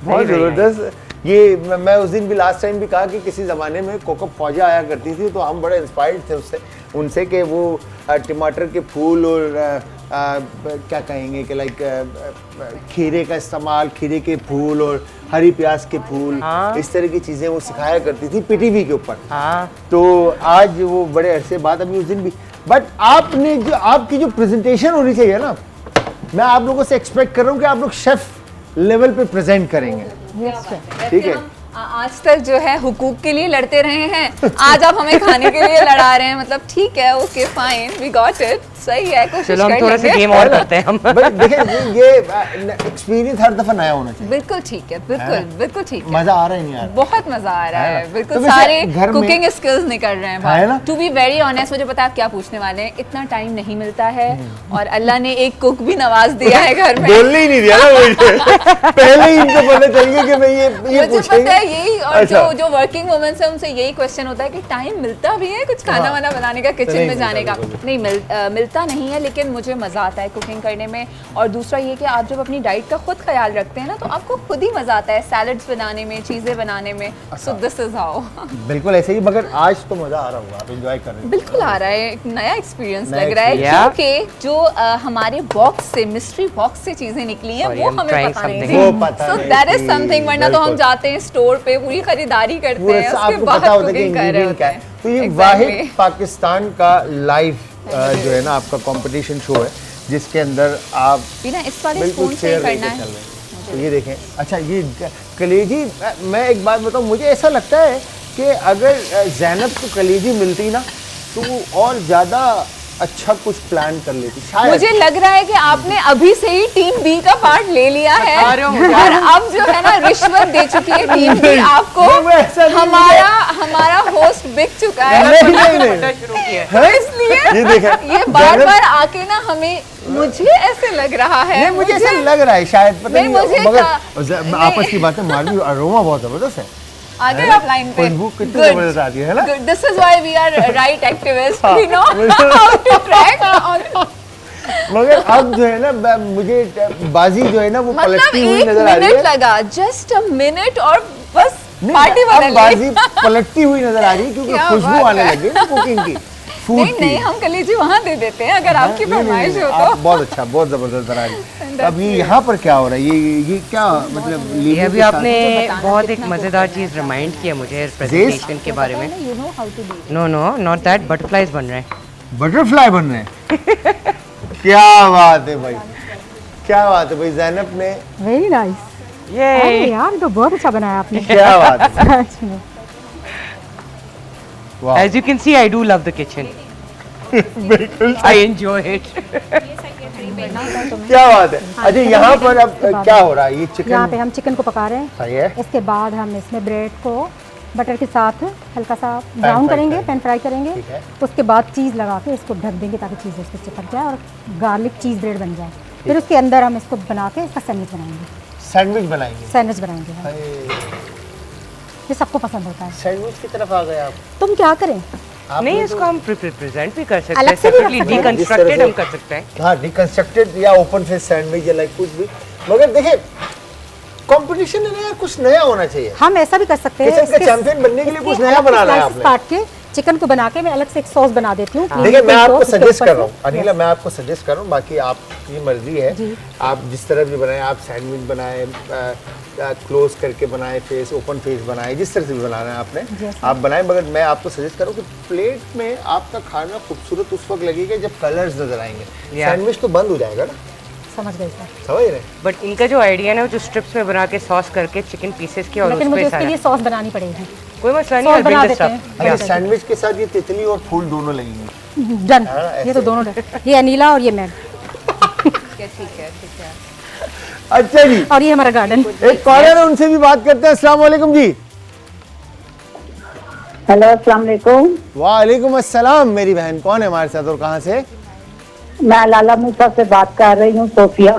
बहुत ज़बरदस्त. ये मैं उस दिन भी लास्ट टाइम भी कहा कि किसी ज़माने में कोको फौजा आया करती थी तो हम बड़े इंस्पायर्ड थे उससे उनसे कि वो टमाटर के फूल और क्या कहेंगे कि लाइक खीरे का इस्तेमाल, खीरे के फूल और हरी प्याज के फूल. हाँ. इस तरह की चीज़ें वो सिखाया करती थी पीटीवी के ऊपर. हाँ. तो आज वो बड़े अरसे बाद अभी उस दिन भी. बट आपने जो आपकी जो प्रेजेंटेशन होनी चाहिए ना, मैं आप लोगों से एक्सपेक्ट कर रहा हूँ कि आप लोग शेफ लेवल पे प्रेजेंट करेंगे. ठीक है. आज तक जो है हुकूक के लिए लड़ते रहे हैं, आज आप हमें खाने के लिए लड़ा रहे हैं. मतलब ठीक है, okay fine, we got it. सही है. चलो हम थोड़ा सा गेम और करते हैं हम. देखिए ये एक्सपीरियंस हर दफा नया होना चाहिए. बिल्कुल ठीक है. बिल्कुल ठीक है. मजा आ रहा है नहीं आ रहा? बहुत मजा आ रहा है. बिल्कुल तो सारे कुकिंग स्किल्स निकल रहे हैं बाहर. टू बी वेरी ऑनेस्ट, मुझे पता है आप क्या पूछने वाले हैं. इतना टाइम नहीं मिलता है और अल्लाह ने एक कुक भी नवाज दिया है घर में. बोलने ही नहीं दिया ना मुझे. पहले ही इनको पता चल गया कि मैं ये मुझे पता है यही. और जो वर्किंग वुमेन्स है उनसे यही क्वेश्चन होता है कि टाइम मिलता भी है कुछ खाना वाना बनाने का, किचन में जाने का? नहीं मिलता लगता नहीं है, लेकिन मुझे मज़ा आता है कुकिंग करने में। और दूसरा ये कि आप जब अपनी डाइट का खुद ख्याल रखते हैं ना, तो आपको खुद ही मज़ा आता है सैलड्स बनाने में, चीज़ें बनाने में। So this is how. बिल्कुल ऐसे ही, मगर आज तो मज़ा आ रहा होगा, आप एंजॉय कर रहे हैं। बिल्कुल आ रहा है, एक नया एक्सपीरियंस नया लग रहा है, experience। क्योंकि जो हमारे बॉक्स से, मिस्ट्री बॉक्स से चीज़ें निकली हैं, Sorry, वो I'm हमें trying पता नहीं something। वो थी। पता सो नहीं दैट इज थी, समथिंग, वरना तो हम बिल्कुल। जाते हैं स्टोर पे, पूरी खरीदारी करते पूरे हैं, उसके आपको बाद पता होता है कि कुकिंग कर रहे इंग्रेडिएंट क्या होते है। हैं। तो ये Exactly। वाहिद पाकिस्तान का लाइव जो है ना आपका कंपटीशन शो है, जिसके अंदर आप बिना इस वाले बिल्कुल स्पून से ही शेयर करना लेके है। चल रहे हैं। तो ये देखें, अच्छा ये कलेजी, मैं एक बात बताऊं, मुझे ऐसा लगता है कि अगर ज़ैनब को कलेजी मिलती ना, तो वो और ज़्यादा अच्छा कुछ प्लान कर लेती शायद। मुझे लग रहा है कि आपने अभी से ही टीम बी का पार्ट ले लिया है, बता रहे हो मुझे। और अब जो है ना रिश्वत दे चुकी है टीम बी आपको। नहीं, ऐसा नहीं, हमारा होस्ट बिक चुका है, नहीं नहीं नहीं, पता शुरू किया तो इसलिए ये देखें, ये बार ज़ैनब- बार आके ना हमें, मुझे ऐसे लग रहा है, नहीं, मुझे ऐसा लग रहा है शायद, पता नहीं, मुझे मगर नहीं। आपस की बातें मारवी, अरोमा बहुत जबरदस्त है। आगे आप लाइन पे। खुशबू कितनी जबरदस्त आती है ना। Good. This is why we are right activists. We know how to track on. मगर अब जो है ना, मुझे बाजी जो है ना वो मतलब पलटती हुई एक नजर आ रही मिनट है। लगा, जस्ट अ मिनट, और बस नहीं, पार्टी अब बदल बाजी गई। पलटती हुई नजर आ रही है, क्योंकि क्या खुशबू बात आने है। लगी ना कुकिंग की, फूड नहीं की। नहीं, हम कलेजी वहाँ दे देते हैं अगर आपकी नहीं, नहीं, फरमाइश नहीं, हो आप तो। बहुत अच्छा, बहुत जबरदस्त बना रही है। अब ये यहाँ पर क्या हो रहा है, ये क्या मतलब ये लीमू अभी के साथ- आपने बहुत एक मज़ेदार चीज़ रिमाइंड किया मुझे प्रेजेंटेशन के बारे में। You know how to do. No no not that, butterflies बन रहे हैं। बटरफ्लाई बन रहे हैं। क्या बात है भाई, क्या बात है भाई, ज़ैनब ने वेरी नाइस। अरे यार, तो बहुत अच्छा बनाया आपने। क्या बात है, सच में। वाह। As you can see, I do love the kitchen. I enjoy it. क्या बात है। अच्छा यहाँ पर अब क्या हो रहा है, ये यहाँ चिकन पे हम चिकन को पका रहे हैं। सही है। इसके बाद हम इसमें ब्रेड को बटर के साथ हल्का सा ब्राउन फ्राई करेंगे, करेंगे। पैन फ्राई करेंगे। ठीक है। उसके बाद चीज़ लगा के इसको ढक देंगे ताकि चीज़ इसको चिपक जाए और गार्लिक चीज़ ब्रेड बन जाए। फिर उसके अंदर हम इसको बना के इसका सैंडविच बनाएंगे। सैंडविच बनाएंगे। सैंडविच बनाएंगे हम। ये सबको पसंद होता है। सैंडविच की तरफ आ गए आप। तुम क्या करें? नहीं, इसको हम प्रेजेंट भी कर सकते हैं, अलग से भी रख सेपरेटली सकते हैं। डिकंस्ट्रक्टेड हम कर सकते हैं। हाँ, डिकंस्ट्रक्टेड या ओपन फेस सैंडविच या लाइक कुछ भी, मगर देखिए कंपटीशन है ना यार, कुछ नया होना चाहिए। हम ऐसा भी कर सकते हैं। किचन का चैंपियन बनने के लिए कुछ नया बनाना है आपने। काट के चिकन को बना के मैं अलग से एक सॉस बना देती हूँ। देखिए मैं आपको उसके सजेस्ट ऊपर कर से- रहा हूँ अनिला, मैं आपको सजेस्ट कर रहा हूँ, बाकी आपकी मर्जी है। जी। आप जिस तरह भी बनाएं, आप सैंडविच बनाएं, क्लोज करके बनाएं, फेस ओपन फेस बनाएं, जिस तरह से भी बनाना है आपने Yes, आप बनाएं। मगर मैं आपको सजेस्ट कर रहा हूँ कि प्लेट में आपका खाना खूबसूरत उस वक्त लगेगा जब कलर्स नजर आएंगे। सैंडविच तो बंद हो जाएगा ना, समझ गई सर। समझ रहे हैं? बट इनका जो आइडिया है ना, वो जो स्ट्रिप्स में बना के सॉस करके चिकन पीसेस के और लेकिन उस मुझे पे उसके सारा लिए सॉस बनानी पड़ेगी। कोई मसला नहीं, सॉस I'll bring बना the देते stuff. हैं। अच्छा, सैंडविच के साथ ये तितली और फूल दोनों लगेंगे। डन। हाँ, ये तो ऐसे। दोनों डन। ये अनीला और ये मैं, ठीक है। अच्छा जी, और ये हमारा गार्डन। एक कॉलर है, उनसे भी बात करते हैं। अस्सलाम वालेकुम जी। हेलो, अस्सलाम वालेकुम। वालेकुम अस्सलाम। मेरी बहन कौन है हमारे साथ और कहाँ से? मैं लाला मूसा से बात कर रही हूँ, सोफिया।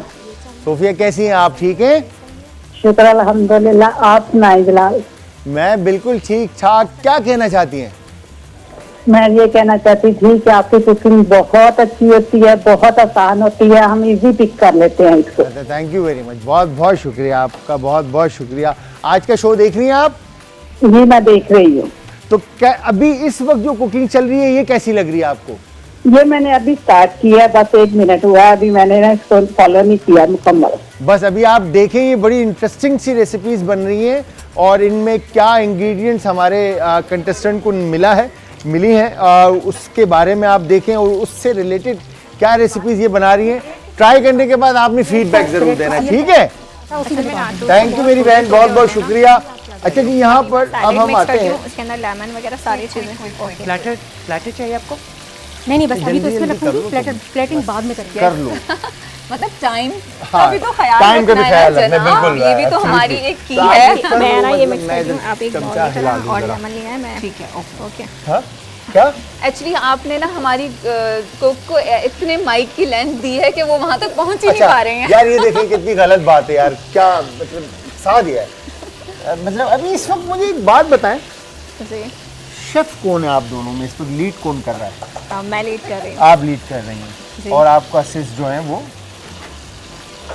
सोफिया कैसी हैं आप, ठीक हैं? शुक्र अल्हम्दुलिल्लाह, आप सुनाए जलाल। मैं बिल्कुल ठीक ठाक। क्या कहना चाहती हैं? मैं ये कहना चाहती थी कि आपकी कुकिंग बहुत अच्छी होती है, बहुत आसान होती है, हम इजी पिक कर लेते हैं इसको। थैंक यू वेरी मच, बहुत बहुत शुक्रिया आपका, बहुत बहुत शुक्रिया। आज का शो देख रही हैं आप? जी मैं देख रही हूँ। तो क्या अभी इस वक्त जो कुकिंग चल रही है ये कैसी लग रही है आपको? ये मैंने अभी स्टार्ट किया है, बस 1 मिनट हुआ है, अभी मैंने ना इसको फॉलो नहीं किया मुकम्मल। बस अभी आप देखें, ये बड़ी इंटरेस्टिंग सी रेसिपीज बन रही हैं और इनमें क्या इंग्रेडिएंट्स हमारे कंटेस्टेंट को मिली हैं उसके बारे में आप देखें और उससे रिलेटेड क्या रेसिपीज ये बना रही हैं। ट्राई करने के बाद आपने फीडबैक जरूर देना, ठीक है? थैंक यू मेरी बहन, बहुत बहुत शुक्रिया। अच्छा जी, यहाँ पर अब हम आते हैं। उसके अंदर लेमन वगैरह सारी चीजें। प्लेटर चाहिए आपको? नहीं बस अभी तो इसमें जल्दी कर लो रखूंगी, तुम। प्लेटिंग बाद में करेंगे। कर लो। मतलब टाइम हाँ, का भी तो ख्याल टाइम का भी रखना है ख्याल ना रखना है, जनाब, बिल्कुल, ये भी तो absolutely। हमारी एक की तो आप है। जिस तरह मैं ना ये मतलब मिक्स मैं करती हूँ, आप एक चमचा बाउल हिला दूं और जरा। लेमन लिया है मैं। ठीक है, ओके। हाँ? क्या? एक्चुअली आपने ना हमारी कुक को इतने माइक की लेंथ दी है कि वो वहां तक पहुंच ही नहीं पा रहे हैं। यार ये देखें कितनी गलत बात है यार, क्या मतलब सा दिया है। मतलब अभी इस वक्त मुझे एक बात बताएं, जी शेफ कौन है आप दोनों में, इस पर लीड कौन कर रहा है? मैं लीड कर रही हूँ। आप लीड कर रही हैं। और आपका असिस्ट जो है वो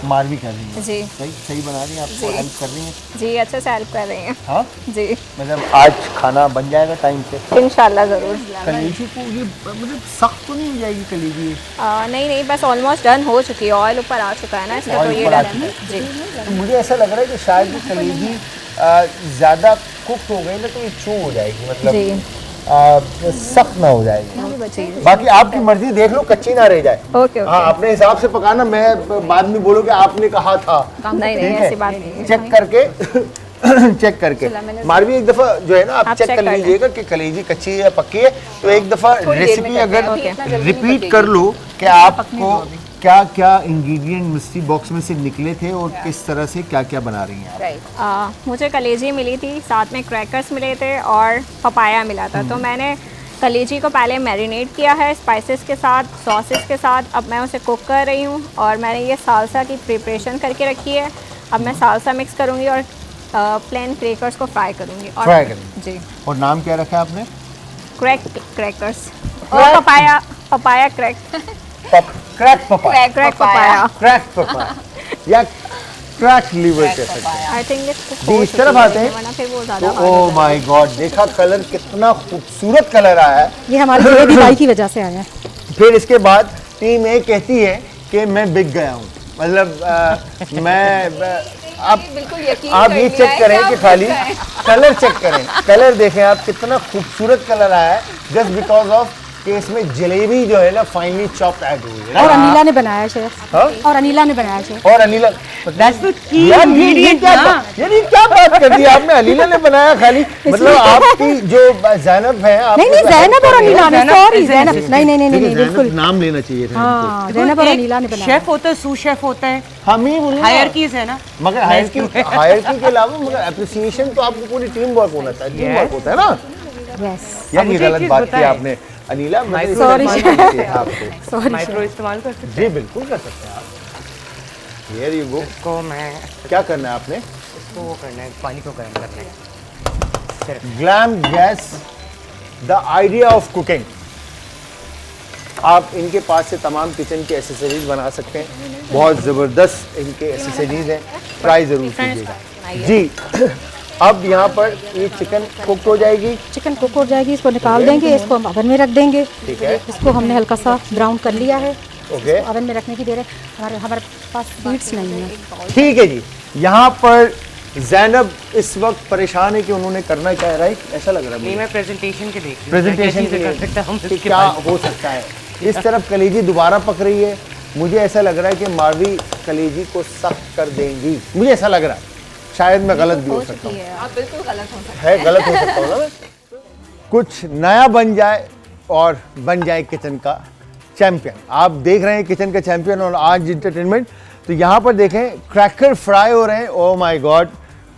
मारवी कर रही है। जी सही बना रही है, आपको हेल्प कर रही है। जी, अच्छे से हेल्प कर रही हैं। हाँ जी, मतलब आज खाना बन जाएगा टाइम पे? इंशाल्लाह ज़रूर। कलेजी को ये मतलब सख्त तो नहीं हो जाएगी कलेजी? नहीं, बस ऑलमोस्ट डन हो चुकी है, ऑयल ऊपर आ चुका है ना इसका, तो ये डन है। जी, तो मुझे ऐसा लग रहा है कि शायद ये कलेजी ज़्यादा कुक हो गई ना तो ये चू हो जाएगी, मतलब सख्त ना हो जाएगी। बाकी आपकी मर्जी, देख लो कच्ची ना रह जाए। ओके हाँ, अपने हिसाब से पकाना, मैं बाद में बोलूँ कि आपने कहा था। नहीं, ऐसी बात नहीं। चेक करके चेक करके मारवी एक दफ़ा जो है ना आप चेक कर लीजिएगा कि कलेजी कच्ची है या पक्की है। तो एक दफ़ा रेसिपी अगर रिपीट कर लो कि आपको क्या क्या इंग्रेडिएंट मिस्ट्री बॉक्स में से निकले थे और किस तरह से क्या क्या बना रही हैं आप? मुझे कलेजी मिली थी, साथ में क्रैकर्स मिले थे और पपाया मिला था। तो मैंने कलेजी को पहले मैरिनेट किया है स्पाइसेस के साथ, सॉसेस के साथ। अब मैं उसे कुक कर रही हूँ और मैंने ये सालसा की प्रिपरेशन करके रखी है। अब मैं सालसा मिक्स करूँगी और प्लेन क्रैकर्स को फ्राई करूँगी। और फ्राई करेंगे जी, और नाम क्या रखा है आपने? क्रैकर्स और papaya crack crack papaya, crack papaya. Crack papaya या क्रैक लीवर कह सकते हैं। आई थिंक जी, इस तरफ आते हैं। वरना फिर वो ज़्यादा तो ओह माय गॉड, देखा कलर कितना खूबसूरत कलर आया है। ये हमारे जलेबी भाई की वजह से आया है। फिर इसके बाद टीम ए कहती है कि मैं बिक गया हूँ, मतलब आप बिल्कुल यकीन आप कर ये लिया चेक है करें कि कि आप खाली बिक गए। कलर चेक करें, कलर देखें आप, कितना खूबसूरत कलर आया है जस्ट बिकॉज ऑफ कि इसमें जलेबी जो है ना फाइनली चॉप्ड ऐड हुई है ना। और अनिला ने बनाया शेफ। हाँ? और अनिला ने बनाया शेफ। और अनिला दैट्स द की यार ये इंग्रेडिएंट क्या ना। यार ये क्या बात कर दी आपने? अलीला ने बनाया खाली, मतलब आपकी जो जैनब है आप नहीं जैनब और अनिला ने, सॉरी जैनब, नहीं बिल्कुल नाम लेना चाहिए था। हाँ, जैनब और अनिला ने बनाया। शेफ होता है, सू शेफ होता है, हम ही बोले हायरकीज है ना। मगर हायरकी के अलावा मगर एप्रिसिएशन तो आपको पूरी टीम वर्क होना चाहिए, टीम वर्क होता है ना। यस, यार ये मुझे एक गलत चीज़ बात की बताएं। आपने अनिला, मतलब Sorry, इस्तेमाल करना चाहिए था आपको। सॉरी माइक्रो इस्तेमाल कर सकते जी बिल्कुल कर सकते हैं आप। यार ये वो हैं इसको। मैं क्या करना है आपने? इसको वो करना है, पानी को गर्म करना है। Glam gas, the idea of cooking. आप इनके पास से तमाम किचन के एसेसरीज बना सकते हैं, बहुत ज़बरदस्त इनके एसेसरीज हैं, ट्राई ज़रूर कीजिएगा जी। अब यहाँ पर ये चिकन कुक हो जाएगी। चिकन कुक हो जाएगी, इसको निकाल देंगे, इसको हम ओवन में रख देंगे। ठीक है, इसको हमने हल्का सा ब्राउन कर लिया है। ओके ओवन में रखने की देर है, हमारे पास बीट्स नहीं है। ठीक है जी। यहाँ पर जैनब इस वक्त परेशान है कि उन्होंने करना क्या है, राइट? ऐसा लग रहा है नहीं, मुझे। मैं प्रेजेंटेशन के देख रही हूँ, प्रेजेंटेशन क्या के चीज़ें लिए कर सकते हैं हम कि इसके क्या बाद। हो सकता है। इस तरफ कलेजी दोबारा पक रही है, मुझे ऐसा लग रहा है कि मारवी कलेजी को सख्त कर देंगी, मुझे ऐसा लग रहा है। शायद मैं गलत भी हो सकता हूँ, आप बिल्कुल गलत हो सकते है गलत हो सकता हूँ ना मैं। कुछ नया बन जाए और बन जाए किचन का चैंपियन। आप देख रहे हैं किचन का चैंपियन और आज एंटरटेनमेंट। तो यहाँ पर देखें क्रैकर फ्राई हो रहे हैं। ओह माय गॉड,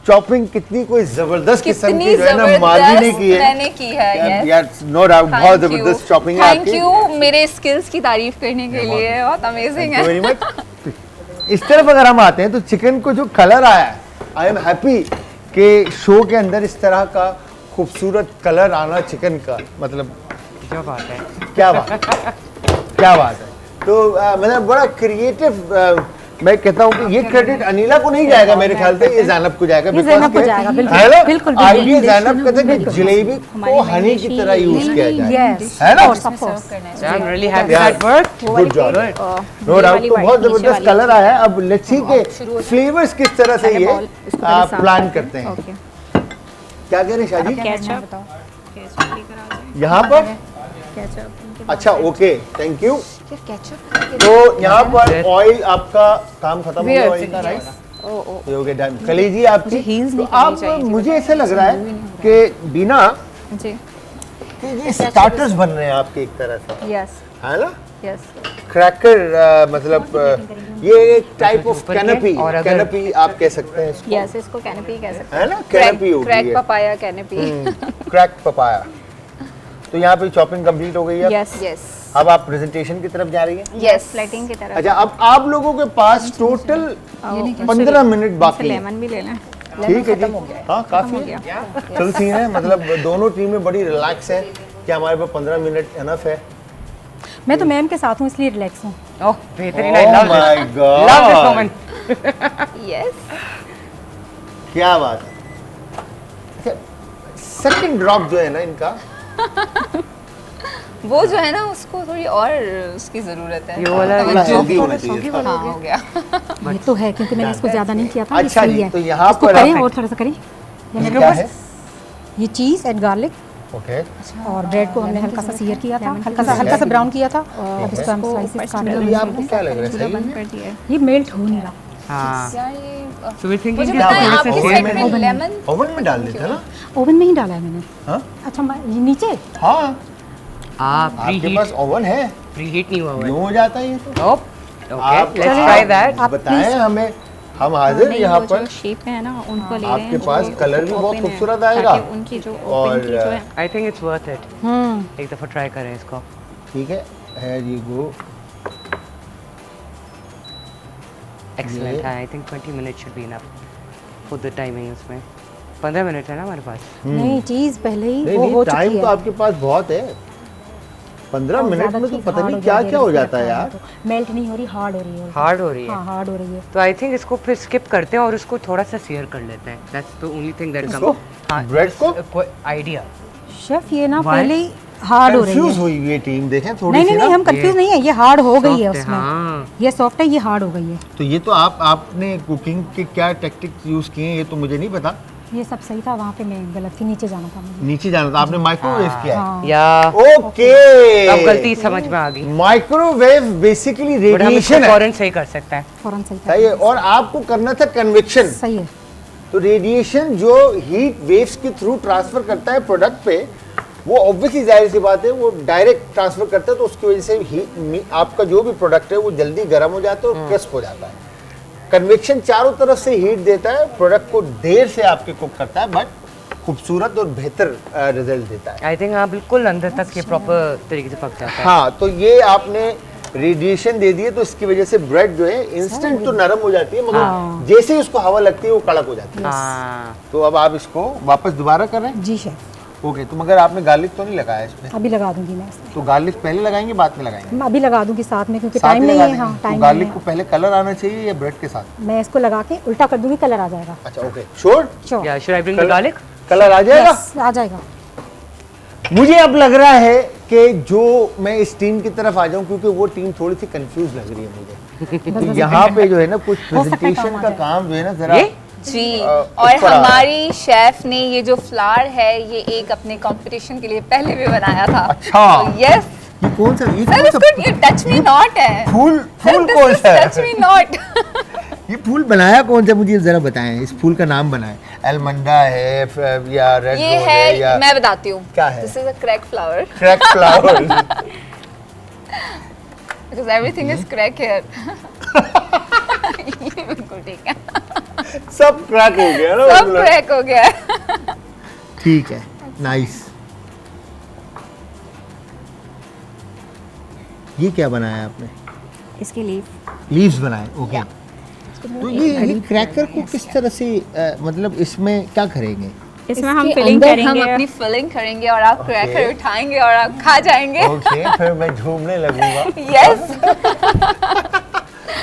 चॉपिंग कितनी कोई जबरदस्त किस्म की कितनी जो है ना मारवी ने की है। मैंने की है। यार नो डाउट बहुत जबरदस्त चॉपिंग है थैंक आपकी। यू मेरे स्किल्स की तारीफ करने के लिए, बहुत अमेजिंग है। Very much. इस तरफ अगर हम आते हैं तो चिकन को जो कलर आया है, आई एम हैप्पी कि शो के अंदर इस तरह का खूबसूरत कलर आना चिकन का, मतलब क्या बात है। क्या बात क्या बात है। तो मतलब बड़ा क्रिएटिव, मैं कहता हूँ कि ये क्रेडिट अनिला को नहीं जाएगा, मेरे ख्याल से ये जैनब को जाएगा। ये ज़ैनब को जाएगा, बिल्कुल, है ना? बिल्कुल, आइडिया बिल्कुल, जैनब कहते हैं कि जलेबी को हनी की तरह यूज किया जाए, है ना? I am really happy that work. Good job, no doubt. तो बहुत जबरदस्त कलर आया है। अब लेट्स सी के फ्लेवर्स किस तरह से ये आप प्लान करते हैं। क्या कह रहे हैं शादी? यहाँ पर अच्छा, ओके, थैंक यू। तो यहाँ पर ऑयल आपका काम खत्म हो गया, ऑयल का, राइट? हो गया, डन। कलेजी आपकी। तो आप, मुझे ऐसा लग रहा है कि बीना जी, कि ये स्टार्टर्स बन रहे हैं आपके एक तरह से, यस है ना? यस। क्रैकर, मतलब ये एक टाइप ऑफ कैनपी, और अगर- कैनपी आप कह सकते हैं इसको, यस, इसको कैनपी कह सकते है ना? कैनपी हो गई क्रैक है, पपाया कैनपी। Crack papaya. तो यहाँ पे चॉपिंग कंप्लीट हो गई है। यस यस अब आप प्रेजेंटेशन की तरफ जा रही हैं। यस। प्लेटिंग की तरफ। अच्छा, अब आप लोगों के पास टोटल 15 मिनट बाकी है। लेमन भी ले लें। ठीक है जी, हाँ काफी है, चल सीन है। मतलब दोनों टीमें बड़ी रिलैक्स है कि हमारे पास 15 मिनट एनफ है। मैं तो मैम के साथ हूँ इसलिए रिलैक्स हूँ। ओह बेहतरीन, I love my this, God, love this woman. Yes, क्या बात है। अच्छा, सेकंड ड्रॉप जो है ना इनका, वो जो है ना उसको थोड़ी और उसकी जरूरत है। ये वाला थोड़ा जो healthy होना चाहिए था। हाँ हो गया। ये तो है क्योंकि मैंने इसको ज़्यादा नहीं किया था। ये अच्छा सही जी, है। तो यहाँ इसको पर करें आप- और थोड़ा सा करें। ये ये मेरे क्या पास है? ये चीज़ एंड गार्लिक ओके, और ब्रेड को हमने हल्का सा सीयर किया था, हल्का सा ब्राउन किया था और अब इसको हम स्लाइसेस काट तो ये रहे आपको क्या लग रहा है, सही बंद है? कर दिया है। ये मेल्ट हो नहीं रहा। हाँ, यार ये सो वी थिंकिंग मुझे कि पता है बात है? आपके ओवन सेट में- में लेमन ओवन में डाल देते हैं ना? ओवन में ही डाला है मैंने। हाँ अच्छा ये नीचे हाँ, आप आपके पास ओवन है, प्रीहीट नहीं हुआ क्यों हो जाता है ये तो? ओह ओके, आप लेट्स ट्राई दैट। आप बताएं please- हमें, हम हाजिर नहीं, यहाँ वो पर। जो शेप में है ना उनको ले रहे आपके हैं, पास जो कलर भी बहुत open है, खूबसूरत आएगा। ताकि उनकी जो और, ओपन की जो है I think it's worth it, एक दफा ट्राई करें इसको। ठीक है, here you go। एक्सीलेंट है, I think 20 minute should be enough for the timing. इसमें 15 मिनट है ना हमारे पास। नहीं चीज़ पहले ही नहीं वो नहीं, हो चुकी टाइम है। तो आपके पास बहुत है। 15 और मिनट ज़्यादा में तो चीज़ पता hard नहीं हो क्या जाती है, क्या हो इसलिए जाता है अच्छा यार। तो मेल्ट नहीं हो रही, हार्ड हो रही है। हार्ड हो रही है, हाँ हार्ड हो रही है। तो आई थिंक इसको फिर स्किप करते हैं और उसको थोड़ा सा सेयर कर लेते हैं। That's the only thing that इसको? हाँ, ब्रेड को? कोई आइडिया? शेफ ये ना Why? पहले ही हार्ड हो रही कंफ्यूज है। हुई हुई है टीम, देखें थोड़ी नहीं सी नहीं ना। नहीं, हम कंफ्यूज नहीं है, ये हार्ड हो गई है Soft उसमें। हाँ। ये सॉफ्ट है, ये हार्ड हो गई है। तो ये तो आपने कुकिंग के क्या टेक्टिक्स यूज किए हैं ये तो मुझे नहीं पता। ये सब सही था, वहाँ पे मैं गलत थी, नीचे जाना था मुझे। नीचे जाना था, आपने माइक्रोवेव किया है। हाँ या ओके, अब गलती समझ में आ गई, माइक्रोवेव बेसिकली बट हम इसको रेडिएशन है, फौरन सही कर सकते हैं। फौरन सही था। सही है। और आपको करना था कन्वेक्शन। सही है। तो रेडिएशन जो हीट वेव्स के थ्रू ट्रांसफर करता है प्रोडक्ट पे, वो ऑब्वियसली जाहिर सी बात है वो डायरेक्ट ट्रांसफर करता है, तो उसकी वजह से आपका जो भी प्रोडक्ट है वो जल्दी गर्म हो जाता है और क्रिस्प हो जाता है। कन्वेक्शन चारों तरफ से हीट देता है, प्रोडक्ट को देर से आपके कुक करता है, बट खूबसूरत और बेहतर रिजल्ट देता है। आई थिंक हाँ बिल्कुल अंदर तक ये प्रॉपर तरीके से पक जाता है। हाँ, तो ये आपने रेडिएशन दे दिए तो इसकी वजह से ब्रेड जो है इंस्टेंट तो नरम हो जाती है, मगर जैसे ही उसको हवा लगती है वो कड़क हो जाती है। हाँ, तो अब आप इसको वापस दोबारा कर रहे हैं। जी शेफ, ओके, तो मगर आपने गार्लिक तो नहीं लगाया इसमें? अभी लगा दूंगी मैं इसमें। तो गार्लिक पहले लगाएंगे बाद में लगाएंगे? मैं अभी लगा दूंगी साथ में, क्योंकि साथ टाइम में नहीं लगा है। देंगे? हाँ तो टाइम गार्लिक नहीं को पहले कलर आना चाहिए या ब्रेड के साथ? है। मैं इसको लगा के उल्टा कर दूंगी, कलर आ जाएगा। अच्छा ओके, श्योर? श्योर, या should I bring the garlic? Colour आ जाएगा? यस आ जाएगा। मुझे अब लग रहा है कि जो मैं इस टीम की तरफ आ जाऊं, क्योंकि वो टीम थोड़ी सी कंफ्यूज लग रही है मुझे। तो यहाँ पे जो है ना कुछ हो सकता है प्रेजेंटेशन काम आ का जाए। काम जो है ना जरा जी, ऊपर और आ रहा है। हमारी शेफ ने ये जो फ्लावर है ये एक अपने कंपटीशन के लिए पहले भी बनाया था। अच्छा। यस ये कौन सा सर, इसको ये टच मी नॉट है। फूल कौन सा टच मी है? नॉट। ये फूल बनाया कौन सा, मुझे जरा बताएं। इस फूल का नाम बनाएं। एलमंडा है या रेड ये रोज है या है, मैं बताती हूँ। क्या है? This is a crack flower crack flower. Because everything is crack here. ये बिल्कुल ठीक है, सब क्रैक हो गया ना सब मतलब। क्रैक हो गया है। ठीक है, नाइस। ये क्या बनाया आपने? इसकी लीफ लीव्स बनाए, ओके। तो ये क्रैकर को किस तरह से मतलब इसमें क्या करेंगे? इसमें हम इसके फिलिंग अंदर हम करेंगे। अपनी फिलिंग करेंगे और आप क्रैकर उठाएंगे और आप खा जाएंगे। ओके, फिर मैं झूमने लगूंगा। यस,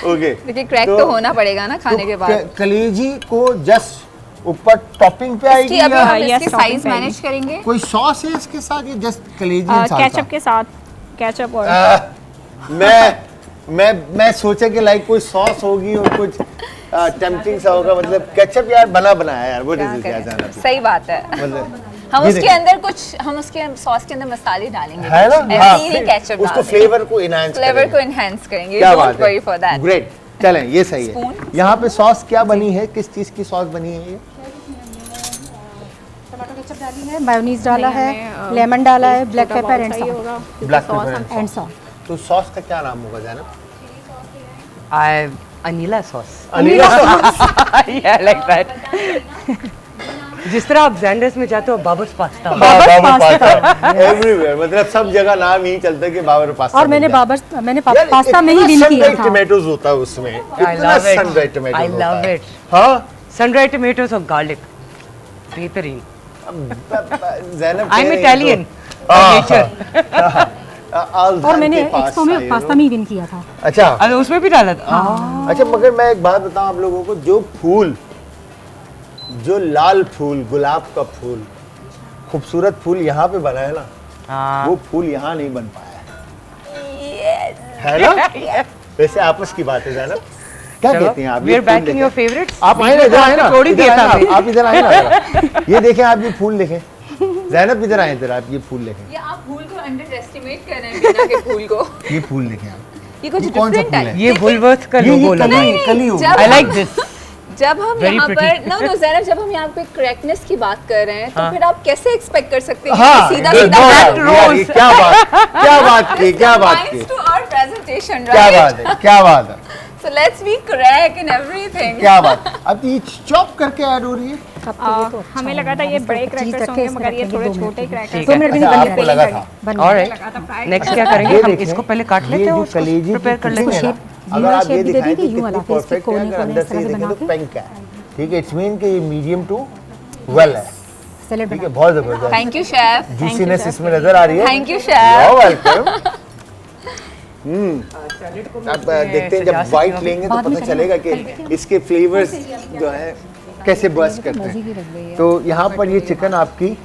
ओके, देखिए क्रैक तो होना पड़ेगा ना खाने के बाद। कलेजी को जस्ट ऊपर टॉपिंग पे आएगी इसकी अभी या हम yes, इसकी topping साइज पे मैनेज करेंगे। कोई सॉस है इसके साथ या जस्ट कलेजी एंड साल्सा? केचप के साथ, केचप और मैं सोचा कि लाइक कोई सॉस होगी और कुछ टेम्पटिंग सा होगा, मतलब केचप यार बना बनाया यार, वो क्या क्या करें? जाना सही बात है। मतलब हम ये उसके देखिए। अंदर कुछ, हम उसके सॉस के अंदर मसाले डालेंगे, है ना? ऐसे हाँ, ही फिर केचप उसको फ्लेवर को इनहैंस फ्लेवर को एनहांस करेंगे। क्या डोंट बात वरी फॉर है, दैट। ग्रेट। चलें, ये सही है। Spoon? यहाँ पे सॉस क्या बनी है, किस चीज की सॉस बनी है ये? टमाटो केचप डाली है, मायोनीज डाला नहीं, है, हमें, लेमन डाला है, ब्लैक छोटा पेपर bowl एंड चाहिए सॉल्ट होगा, क्योंकि Black sauce pepper हम- एंड सॉल्ट। तो सॉस का क्या नाम होगा जैनब? अनीला सॉस। अनीला सॉस। या लाइक दैट। जिस तरह आप जैंडर्स में जाते हो Babar's pasta. Babar pasta everywhere, मतलब सब जगह नाम ही चलता है कि बाबर पास्ता। और मैंने पास्ता में ही बिल किया था। टमेटोज होता है उसमें, I love it. Sun dried tomatoes I love it. हाँ, सन-ड्राइड टमेटोज और गार्लिक बेहतरीन। जैनब आई एम कह रही है इटालियन तो- नेचर। और मैंने एक्सपो में पास्ता में इवेंट किया था। अच्छा अरे उसमें भी डाला था। अच्छा, मगर मैं एक बात बताऊं आप लोगों को, जो लाल फूल, गुलाब का फूल, खूबसूरत फूल यहाँ पे बना है ना, वो फूल यहाँ नहीं बन पाया है ना। वैसे आपस की बात है ज़ैनब, क्या कहती हैं आप? We are backing your favorites। आप आए ना, इधर आए ना, थोड़ी दिया था आप इधर आए ना जरा। ये देखें आप, ये फूल देखें। ज़ैनब इधर आए, इधर आप ये फूल देखें। ये आप फूल को अंडर एस्टिमेट कर रहे हैं बिना के फूल को। ये फूल देखें आप, ये कुछ कौन सा डिफरेंट फूल है। है? ये वुलवर्थ का लोगो लगा है। कली होगी। जब I like this। जब हम Very यहाँ pretty। पर नो ज़ैनब, जब हम यहाँ पे करेक्टनेस की बात कर रहे हैं, तो हाँ। फिर आप कैसे एक्सपेक्ट कर सकते हैं हाँ, कि सीधा good, सीधा no back doubt, यार, ये क्या बात की, क्या बात की, to our presentation, क्या right? बात है, क्या बात है, So let's be correct in everything. क्या बात। अब ये चॉप करके ऐड हो रही है। हमें लगा था ये बड़े क्रैकर्स होंगे, मगर ये थोड़े छोटे क्रैकर्स। 2 मिनट भी अच्छा, नहीं आपको लगा था। ऑलराइट, नेक्स्ट क्या करेंगे ये हम? देखें, इसको पहले काट लेते ये हैं जो और कलेजी प्रिपेयर कर लेते हैं। अगर आप ये शेप भी दे दिखाएं दी कि थी, यूं वाला कितनी फेस के परफेक्ट है, कोने अगर कोने अंदर इस से तरह ये से देखें बना तो के पिंक है, ठीक है, इट्स मीन कि ये मीडियम टू वेल है, सैलेड ठीक है, बना। बहुत जबरदस्त Thank you, chef. जूसीनेस इसमें नजर आ रही है। Thank you, chef. You're welcome। अब देखते हैं, जब वाइट लेंगे तो पता चलेगा कि इसके फ्लेवर्स जो है कैसे बर्स्ट करते हैं। तो यहाँ पर ये चिकन आपकी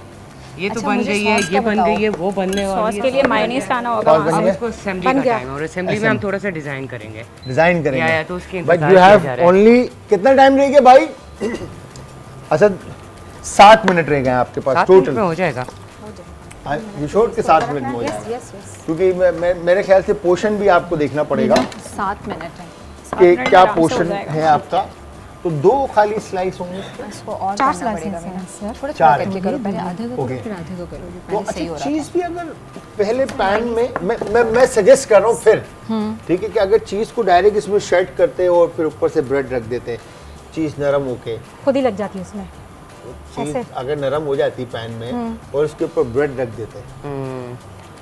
ये तो बन गई है, ये बन गई है, वो बनने वाली सॉस है। के लिए मायोनीज लाना होगा सॉस वहाँ बन से। गया? अब इसको असेंबली का टाइम है और असेंबली में हम थोड़ा सा डिजाइन करेंगे। डिजाइन करेंगे। या तो उसकी बट इंतजार यू किया हैव जा रहा है। ओनली कितना टाइम रहेगा भाई? अच्छा 60 मिनट रह गए हैं आपके पास 7 मिनट टोटल। में हो जाएगा। यू श्योर के 7 मिनट में हो जाएगा? क्योंकि मेरे ख्याल से पोर्शन भी आपको देखना पड़ेगा 7 मिनट है। कि मिनट क्या आराम से हो पोर्शन जाएगा। है आपका। तो 2 खाली स्लाइस होंगे। इसको और 4 करना पड़ेगा स्लाइसेस मैंने। हैं सर। थोड़ा चार करके करो, पहले आधे को Okay. करो, फिर आधे को करो। तो पहले सही हो अच्छा रहा चीज़ भी अगर पहले पैन में मैं सजेस्ट कर रहा हूँ फिर, ठीक है, कि अगर चीज़ को डायरेक्ट इसमें शेड करते और फिर ऊपर से ब्रेड रख देते, चीज़ नरम होके, खुद ही लग जाती है उसमें। चीज़ ऐसे? अगर नरम हो जाती पैन में और उसके ऊपर ब्रेड रख देते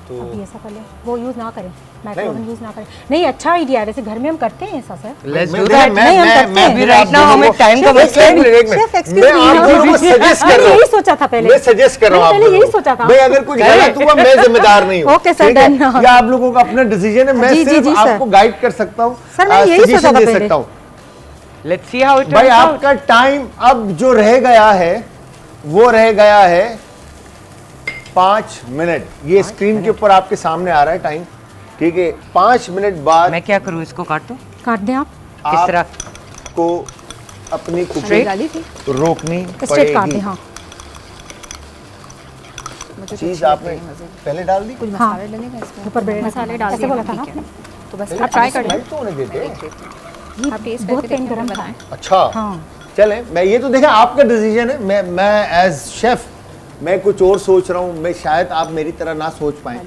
तो अभी ऐसा कर ले, वो यूज़ ना करें, माइक्रोवेव यूज़ ना करें। नहीं, अच्छा आइडिया है, वैसे घर में हम करते हैं ऐसा सर। लेट्स मैं- डू मैं- दैट। मैं- नहीं, हम मैं- करते मैं हैं। फिर Right आप now दोनों हमें को- time का एक बस मिनट, एक मिनट। Chef, excuse मैं me, आप दोनों को सजेस्ट कर रहा मैंने हूँ। यही सोचा था पहले। मैं सजेस्ट कर रहा हूँ आप मैंने लोगों यही को। सोचा था। भाई अगर कुछ गलत हुआ मैं जिम्मेदार नहीं हूँ। Okay, sir, ठीक है? done। ये आप लोगों का अपना डिसीजन है, मैं जी, जी, सिर्फ जी, sir। आपको गाइड कर सकता हूँ, Sir, मैं यही सोचा सजेशन था दे पहले। सकता हूँ। लेट्स सी हाउ इट भाई टर्न्स आउट। आपका टाइम अब जो रह गया है वो रह गया है 5 मिनट। ये स्क्रीन के ऊपर आपके सामने आ रहा है टाइम, ठीक है। 5 मिनट बाद मैं क्या करूँ, इसको काट दूँ काट दें आप, किस तरह? आपको अपनी है। कुकिंग डाली थी। रोकनी स्ट्रेट काट दें। पड़ेगी। हाँ चीज आपने पहले डाल दी, कुछ हाँ। मसाले डलेगा इसमें। ऊपर ब्रेड मसाले डाल ऐसे दिए बोला हैं, था ना ठीक है। आपने। तो बस पहले आप try कर smell तो होने देते। ये आप टेस्ट बहुत करके पेन देखिए, गरम फिर था। बताएं। अच्छा हाँ चले, मैं ये तो देखा आपका डिसीजन है। मैं एज शेफ मैं कुछ और सोच रहा हूँ, मैं शायद आप मेरी तरह ना सोच पाए,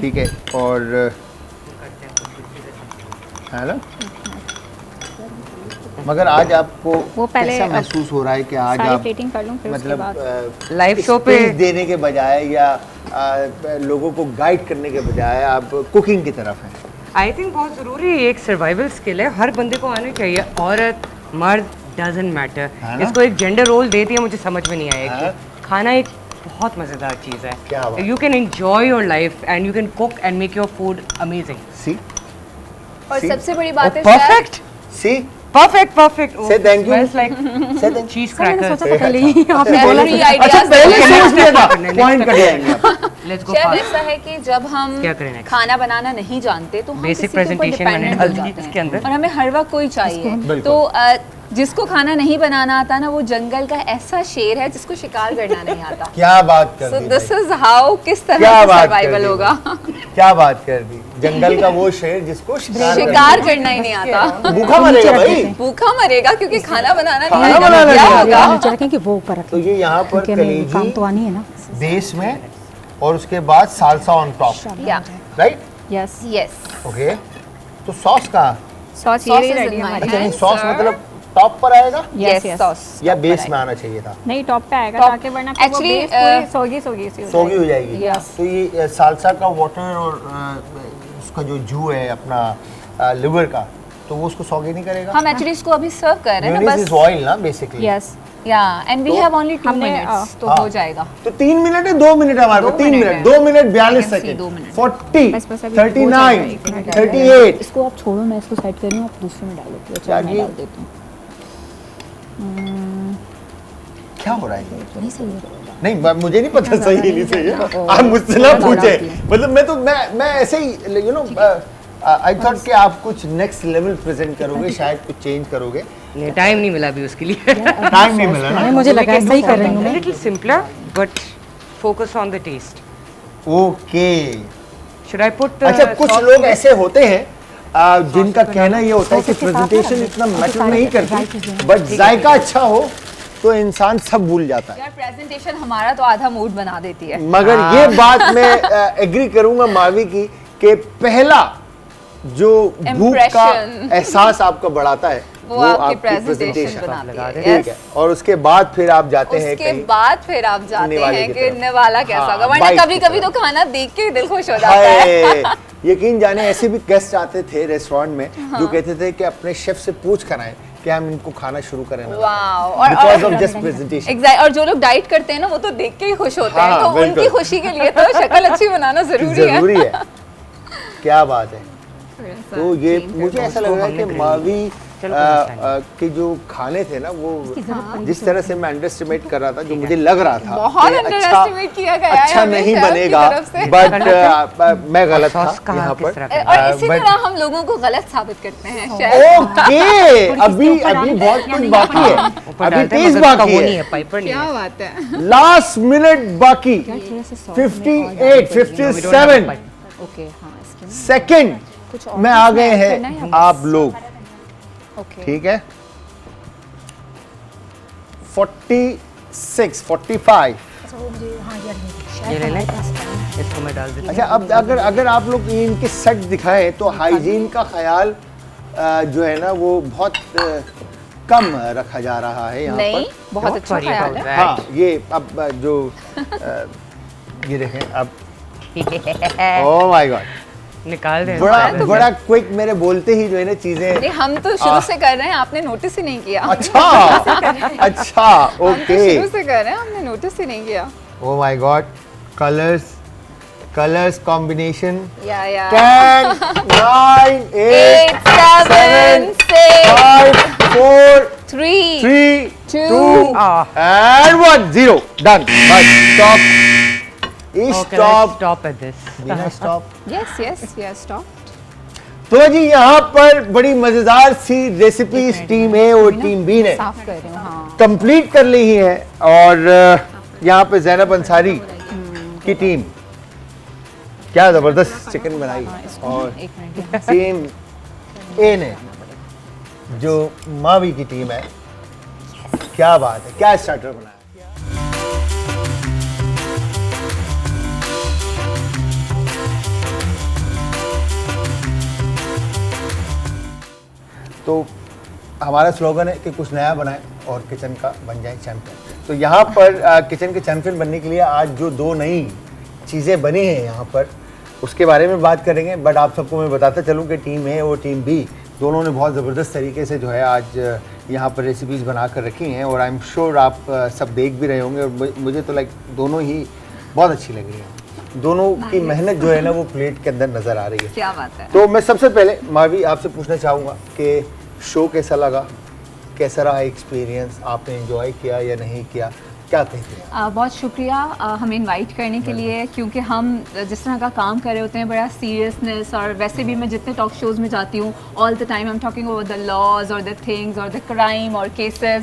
ठीक है। और है ना, मगर आज आपको वो पहले कैसा अब महसूस हो रहा है कि आज सारी आप प्लेटिंग कर लूँ, फिर उसके मतलब बाद लाइव शो पे स्पेस देने के बजाय या लोगों को गाइड करने के बजाय आप कुकिंग की तरफ हैं। आई थिंक बहुत ज़रूरी है, एक सर्वाइवल स्किल है, हर बंदे को आनी चाहिए। औरत मर्द डजंट मैटर, है ना? इसको एक जेंडर रोल दे दिया, मुझे समझ में नहीं आया हाँ। कि खाना एक बहुत मज़ेदार चीज़ क्या बात। है। You can enjoy your life and you can cook and make your food amazing. See और See? सबसे बड़ी बात है perfect see perfect. Say thank you. Like cheese sir मैंने क्रैकर्स। सोचा था पहले ही आपने Chef, बोला free था। ideas अच्छा पहले देते हैं। सोच लिया था, Next पॉइंट step कट जाएंगे आप। Let's go chef fast. ऐसा है कि जब हम क्या करें next? खाना बनाना नहीं जानते तो हम Basic किसी के ऊपर presentation मैंने dependent डाल हो दी जाते हैं। इसके अंदर। और हमें हर वक्त कोई चाहिए। बिल्कुल। तो जिसको खाना नहीं बनाना आता ना, वो जंगल का ऐसा शेर है जिसको शिकार करना नहीं आता। क्या बात कर सो दी दिस भाई। इज हाउ किस क्या तरह से बात कर सर्वाइवल दी होगा। क्या बात कर दी, जंगल का वो शेर जिसको शिकार करना ही नहीं आता, भूखा मरेगा नीचे रख भाई। देते हैं। भूखा मरेगा क्योंकि खाना बनाना नहीं खाना आएगा। बनाना क्या नहीं होगा? आता। नीचे रखें कि वो ऊपर रखें, तो ये यहाँ पर क्योंकि हमें काम तो आनी है ना। बेस में और उसके बाद सालसा ऑन टॉप, या राइट? यस यस ओके, तो सॉस का सॉस ये Sauce is ready in my हमारी। अच्छा नहीं, Yes, सॉस sir. मतलब टॉप पर आएगा यस yes. सॉस या बेस में आना चाहिए था? नहीं टॉप पे आएगा Top- ताकि वरना फिर वो Actually, बेस पूरी सोगी सी हो सोगी हो जाएगी। जाएगी। Yes. तो ये सालसा का वाटर और उसका जो जू है अपना लिवर का, तो वो उसको सॉगी नहीं करेगा? हम एक्चुअली इसको अभी सर्व कर रहे हैं ना, मेयोनीज बस इज ऑयल ना बेसिकली। यस या एंड वी हैव ओनली 2 हमने, मिनट्स तो हाँ। हो जाएगा। तो 3 मिनट है, 2 मिनट है हमारे पास, 2 3 मिनट मिनट, है। 2 minute 42 I can see second, 2 minute. 40, बस अभी हो 39, जाएगा, 1 मिनट 38। इसको आप छोड़ो, मैं इसको साइड कर रही हूँ, आप दूसरे में डालो। अच्छा क्या मैं जी? डाल देती हूँ। क्या हो रहा है? नहीं सही है। नहीं मुझे नहीं पता सही है नहीं सही है, आप मुझसे ना पूछे। मतलब मैं ऐसे ही यू नो आई थॉट कि आप कुछ नेक्स्ट लेवल प्रेजेंट करोगे, शायद कुछ चेंज करोगे। नहीं, टाइम नहीं मिला अभी उसके लिए। टाइम नहीं मिला ना? मुझे लगा है सही कर रही हूँ मैं। Little simpler but focus on the taste. Okay. Should I put अच्छा, कुछ लोग ऐसे होते हैं जिनका कहना ये होता है कि प्रेजेंटेशन इतना मैटर नहीं करती, बट जायका अच्छा हो तो इंसान सब भूल जाता है। यार प्रेजेंटेशन हमारा तो आधा मूड बना देती है। मगर ये बात मैं एग्री करूंगा मावी की कि पहला जो भूख का Impression। एहसास आपका बढ़ाता है वो आपकी प्रेजेंटेशन बनाती है। ठीक है, और उसके बाद फिर आप जाते हैं उसके कहीं बाद फिर आप जाते निवाले हैं की कि तरफ। निवाला कैसा हाँ, होगा, वरना bite कभी की कभी तरफ। तो खाना देख के ही दिल खुश हो जाता है। हाय, यकीन जाने ऐसे भी गेस्ट आते थे रेस्टोरेंट में जो कहते थे कि अपने शेफ से पूछ कर आए कि हम इनको खाना शुरू करें ना, wow. Because of just presentation. Exact. और जो लोग डाइट करते हैं ना वो तो देख के ही खुश होते हैं, हाँ, तो बिल्कुल। उनकी खुशी के लिए तो शक्ल अच्छी बनाना जरूरी है। क्या बात है। तो ये मुझे ऐसा लग रहा है कि मावी के जो खाने थे ना वो जिस तरह से मैं अंडरएस्टिमेट कर रहा था, जो मुझे लग रहा था बहुत कि अंडरएस्टिमेट किया गया है अच्छा हमें नहीं शेफ की बनेगा, तरफ से। बट मैं गलत था सॉस कहाँ यहाँ किस पर। तरह का? और इसी but- तरह हम लोगों को गलत साबित करते हैं शेफ। ओके, अभी बहुत कुछ बाकी है, अभी तेज बाकी वो नहीं है, है, पाइपर नहीं क्या है। बात है। लास्ट मिनट बाकी, 58, 57 ओके हाँ इसके सेकंड कुछ और में आ गए करना है हैं या आप लोग। ओके ठीक है, 46, 45। ये ले लें, इसको मैं डाल देता अच्छा, अब अगर आप लोग इनके सेट दिखाएं तो हाइजीन का ख्याल जो है ना वो बहुत कम रखा जा रहा है यहाँ नहीं, पर। बहुत अच्छा sorry ख्याल about है। that. हाँ, ये अब जो ये देखें अब, ओह माय गॉड, निकाल दे। बड़ा क्विक मेरे बोलते ही जो है ना चीजें। नहीं हम तो शुरू से कर रहे हैं, आपने नोटिस ही नहीं किया। अच्छा अच्छा, हम तो ओके। शुरू से कर रहे हैं, हमने नोटिस ही नहीं किया। ओह माय गॉड, कलर्स कॉम्बिनेशन, या 10, 9, 8, 7 6 5, 4, 3 3, 2 and 1, 0, done. But stop. Stop at this. बिना stop. Yes yes yes stop. तो जी यहाँ पर बड़ी मजेदार सी रेसिपी टीम ए और टीम बी ने साफ कर रही हूँ। हाँ कंप्लीट कर ली है, और यहाँ पे जैनब अंसारी की टीम क्या जबरदस्त चिकन बनाई है, और एक मिनट। टीम ए ने जो मावी की टीम है, क्या बात है, क्या स्टार्टर बनाया। तो हमारा स्लोगन है कि कुछ नया बनाएं और किचन का बन जाए चैंपियन। तो यहाँ पर किचन के चैंपियन बनने के लिए आज जो 2 नई चीज़ें बनी हैं यहाँ पर, उसके बारे में बात करेंगे। बट आप सबको मैं बताता चलूँ कि टीम ए और टीम बी दोनों ने बहुत ज़बरदस्त तरीके से जो है आज यहाँ पर रेसिपीज़ बना कर रखी हैं, और आई एम श्योर आप सब देख भी रहे होंगे, और मुझे तो लाइक दोनों ही बहुत अच्छी लग रही हैं। दोनों की मेहनत जो है ना वो प्लेट के अंदर नज़र आ रही है। क्या बात है। तो मैं सबसे पहले मावी आपसे पूछना चाहूँगा कि शो कैसा लगा, कैसा रहा एक्सपीरियंस, आपने एंजॉय किया या नहीं किया, क्या कहते हैं? बहुत शुक्रिया हमें इनवाइट करने के लिए, क्योंकि हम जिस तरह का काम कर रहे होते हैं बड़ा सीरियसनेस, और वैसे भी मैं जितने टॉक शोज़ में जाती हूँ all the time I am talking about the laws और द थिंग्स और द क्राइम और cases,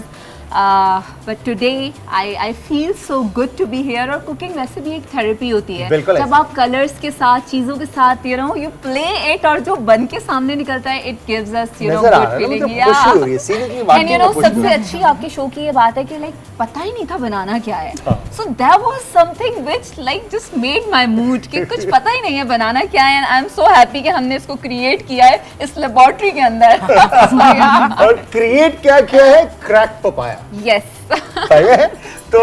but today I feel so good to be here. और कुकिंग वैसे भी एक थेरेपी होती है, बिल्कुल जब आप कलर्स के साथ, चीज़ों के साथ यू प्ले इट, और जो बन के सामने निकलता है इट गिव्स अस नज़र आ गुड रहा है ना, फीलिंग। मुझे खुशी हो रही है, सीरियसली वाकई में खुशी हो रही सबसे है। अच्छी आपके शो की ये बात है कि लाइक पता ही नहीं था बनाना क्या है, so that was something which like just made my mood कि कुछ पता ही नहीं है बनाना क्या है, and I am so happy कि हमने इसको क्रिएट किया है इस लेबोरेटरी के अंदर। और क्रिएट क्या किया है, क्रैक पपाया। यस सही है। तो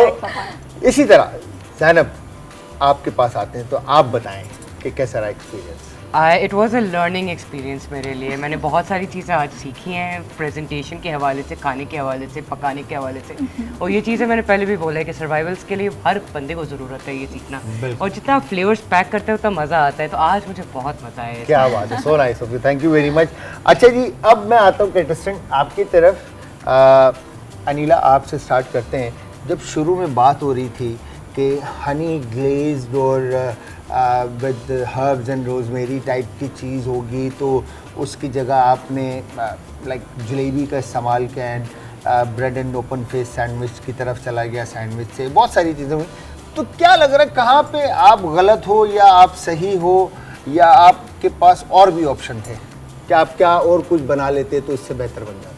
इसी तरह जैनब आपके पास आते हैं, तो आप बताएं कि कैसा रहा experience. It was a learning experience मेरे लिए। मैंने बहुत सारी चीज़ें आज सीखी हैं, प्रेजेंटेशन के हवाले से, खाने के हवाले से, पकाने के हवाले से। और ये चीज़ें मैंने पहले भी बोला है कि सर्वाइवल्स के लिए हर बंदे को ज़रूरत है ये सीखना। और जितना आप फ्लेवर्स पैक करते हो उतना मज़ा आता है। तो आज मुझे बहुत मज़ा आया। क्या बात है, so nice of you, thank you very much. अच्छा जी, अब मैं आता हूँ कंटेस्टेंट आपकी तरफ। अनिला, आपसे स्टार्ट करते हैं। जब शुरू में बात हो रही थी कि हनी ग्लेज्ड और with herbs and rosemary type की चीज़ होगी, तो उसकी जगह आपने लाइक जलेबी का इस्तेमाल किया and bread and open face sandwich की तरफ चला गया, सैंडविच से बहुत सारी चीज़ें हुई। तो क्या लग रहा है कहाँ पे आप गलत हो या आप सही हो, या आपके पास और भी ऑप्शन थे? क्या आप क्या और कुछ बना लेते तो इससे बेहतर बन जाता?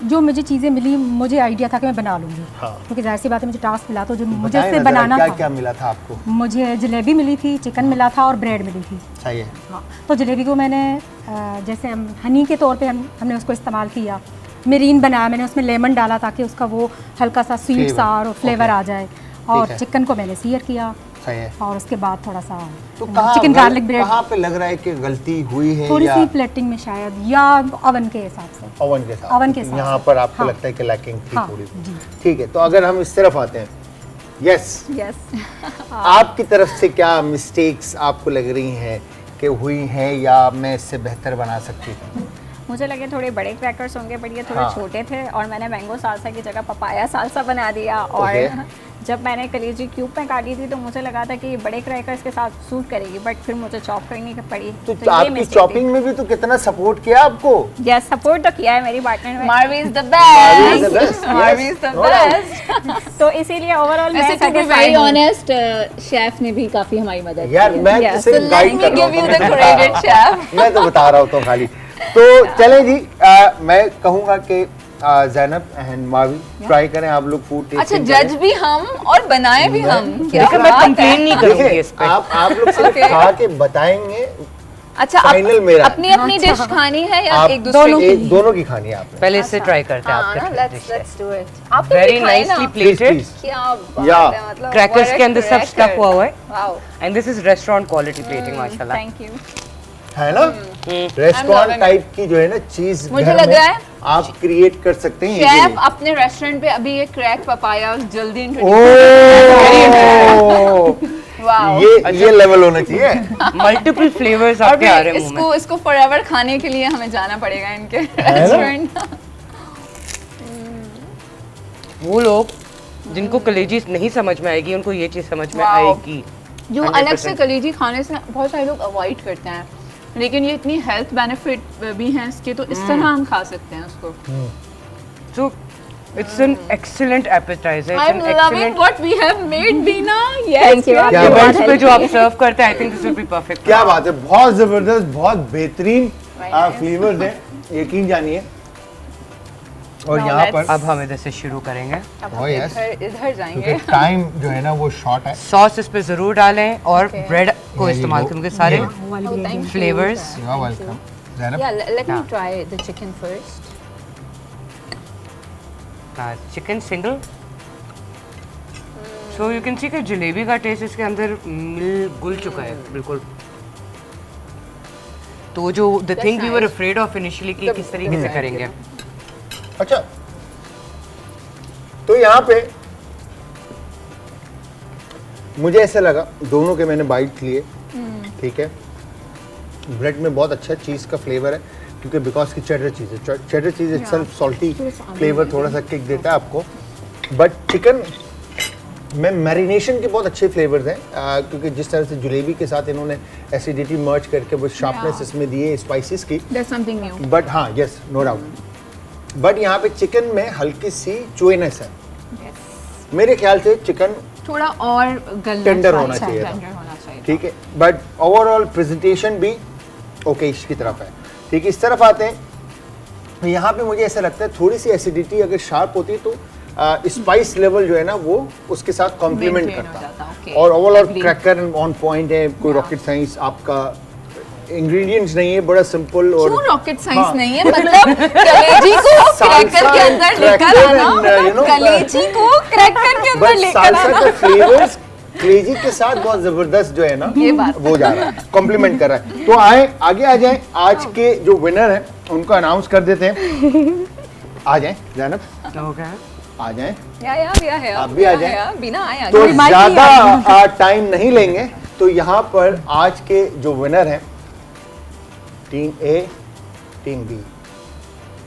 जो मुझे चीज़ें मिली, मुझे आइडिया था कि मैं बना लूँगी। हाँ। क्योंकि जाहिर सी बात है, मुझे टास्क मिला तो जो मुझे बताएं इससे ना जरा, बनाना क्या था। क्या मिला था आपको? मुझे जलेबी मिली थी, चिकन मिला था और ब्रेड मिली थी। सही है। हाँ, तो जलेबी को मैंने जैसे हनी के तौर पे हमने उसको इस्तेमाल किया। मेरीन बनाया मैंने, उसमें लेमन डाला ताकि उसका वो हल्का सा स्वीट सा और फ्लेवर आ जाए। और चिकन को मैंने सीयर किया। सही है। और उसके बाद थोड़ा सा तो चिकन गार्लिक ब्रेड। कहाँ पे लग रहा है कि गलती हुई है? थोड़ी या सी प्लेटिंग में शायद, या ओवन के हिसाब से। ओवन के साथ यहाँ पर आपको हाँ। लगता है कि लैकिंग थी हाँ, थोड़ी। जी। ठीक है, तो अगर हम इस तरफ आते हैं, यस, आपकी तरफ से क्या मिस्टेक्स आपको लग रही हैं कि हुई हैं या मैं इससे बेहतर बना सकती हूँ? मुझे लगे थोड़े बड़े क्रैकर्स होंगे, बट ये थोड़े हाँ। छोटे थे और मैंने मैंगो सालसा की जगह पपाया सालसा बना दिया। और जब मैंने कलेजी क्यूब में काटी थी तो मुझे लगा था कि ये बड़े क्रैकर्स के साथ सूट करेगी, बट फिर मुझे चॉप करनी पड़ी। तो ये आपकी mistake चॉपिंग में भी तो कितना सपोर्ट किया आपको? थी। यस, सपोर्ट तो किया है मेरी पार्टनर ने। Marvi is the Marvi is the best. best, Marvi yes. is the No doubt. best. तो इसीलिए ओवरऑल मैं वैसे to be satisfied very हूँ। honest, शेफ ने भी काफी हमारी मदद यार की है। मैं Yes. सिर्फ So let गाइड me कर रहा give you हूँ, the credit, chef. मैं तो बता रहा होता हूँ खाली। तो चलें जी, मैं कहूँगा कि ज़ैनब एंड मावी ट्राई करें आप लोग फूड अच्छा, टेस्टिंग जज भी हम और बनाए भी हम। क्या देखो मैं बात है। कंप्लेन नहीं करूंगी इस पे। आप लोग सिर्फ Okay. खा के बताएंगे। अच्छा, Final मेरा। अपनी अपनी डिश खानी है या आप एक दूसरे की? दोनों की खानी है आपने। पहले इससे ट्राई करते हैं हाँ ना, आपके let's do it. आप तो वेरी दिखाएं ना। Nicely Please, plated. please. क्या बात Yeah. है, मतलब क्रैकर्स what a के अंदर सब cracker. स्टफ हुआ है Wow. And this is restaurant quality plating माशाल्लाह। Thank you. है ना? I'm रेस्टोरेंट loving टाइप की जो है ना चीज मुझे घर लग में रहा है आप क्रिएट कर सकते हैं शेफ अपने रेस्टोरेंट पे अभी ये क्रैक पपाया जल्दी इंट्रोड्यूस। वाओ। ये लेवल होना चाहिए। मल्टीपल फ्लेवर्स और आपके आ फिर रहे हैं मुंह में। इसको फॉरएवर खाने के लिए हमें जाना पड़ेगा इनके रेस्टोरेंट। वो लोग जिनको कलेजी नहीं समझ में आएगी उनको ये चीज समझ में Wow. आएगी। जो 100%। अलग से कलेजी खाने से बहुत सारे लोग अवॉइड करते हैं, लेकिन ये इतनी हेल्थ बेनिफिट भी हैं इसके, तो इस तरह हम खा सकते हैं उसको। So it's an excellent appetizer. It's I'm an loving excellent. what we have made, Beena. Yes. Thank you. क्या बहुत Events help पे जो आप की। सर्व करते हैं, I think this will be perfect. क्या बात है, बहुत जबरदस्त, बहुत बेहतरीन Very nice. फ्लेवर्स हैं, यकीन जानिए। और Now यहाँ let's- पर अब हम इधर से शुरू करेंगे। अब Oh, हम yes. इधर जाएंगे। क्योंकि टाइम जो है ना वो शॉर्ट है। सॉस इस पे जरूर डालें और Okay. ब्रेड को ये इस्तेमाल वो- करेंगे सारे Oh, thank you. Flavours. You are welcome Zainab. Yeah, let me Yeah. try the chicken first. Chicken single. So you can see कि जलेबी का टेस्ट इसके अंदर मिल घुल चुका है बिल्कुल। तो जो the thing we were nice. Afraid of initially कि किस तरीके से करेंगे। अच्छा, तो यहाँ पे मुझे ऐसा लगा, दोनों के मैंने बाइट लिए, ठीक है। ब्रेड में बहुत अच्छा चीज़ का फ्लेवर है क्योंकि बिकॉज की चेडर चीज़ है, चेडर चीज़ इटसेल्फ सॉल्टी फ्लेवर थोड़ा सा किक देता है आपको। बट चिकन में मैरिनेशन के बहुत अच्छे फ्लेवर्स हैं, क्योंकि जिस तरह से जलेबी के साथ इन्होंने एसिडिटी मर्ज करके वो शार्पनेस इसमें दी है स्पाइसेस की। There's something new. बट हाँ, यस, नो डाउट। बट यहाँ पे चिकन में हल्की सी चुएनेस है। मेरे ख्याल से चिकन थोड़ा और गलना टेंडर होना चाहिए था। टेंडर होना चाहिए। ठीक है, बट ओवरऑल प्रेजेंटेशन भी ओके की तरफ है। ठीक है, इस तरफ आते हैं। यहाँ पे मुझे ऐसा लगता है थोड़ी सी एसिडिटी अगर शार्प होती तो स्पाइस लेवल जो है ना वो उसके साथ कॉम्प्लीमेंट Maintain हो करता। जाता, okay. और overall Agree. Cracker on point है, कोई रॉकेट साइंस आपका इंग्रेडिएंट्स नहीं है, बड़ा सिंपल। और क्यों रॉकेट साइंस हाँ। नहीं है? मतलब कलेजी को क्रैकर के अंदर लेकर cracker आना, and, you know, कलेजी को क्रैकर के अंदर बट लेकर सालसा आना। का फ्लेवर्स कलेजी के साथ बहुत जबरदस्त जो है ना ये बात वो जा रहा है, कॉम्प्लीमेंट कर रहा है। तो आए आगे आ जाएं, आज के जो विनर हैं उनको अनाउंस कर देते हैं। आ जाएं ज़ैनब, हो गया? आ जाएं, या आप भी आ जाएं। बिना आए तो ज्यादा टाइम नहीं लेंगे। तो यहाँ पर आज के जो विनर हैं, team A, team B,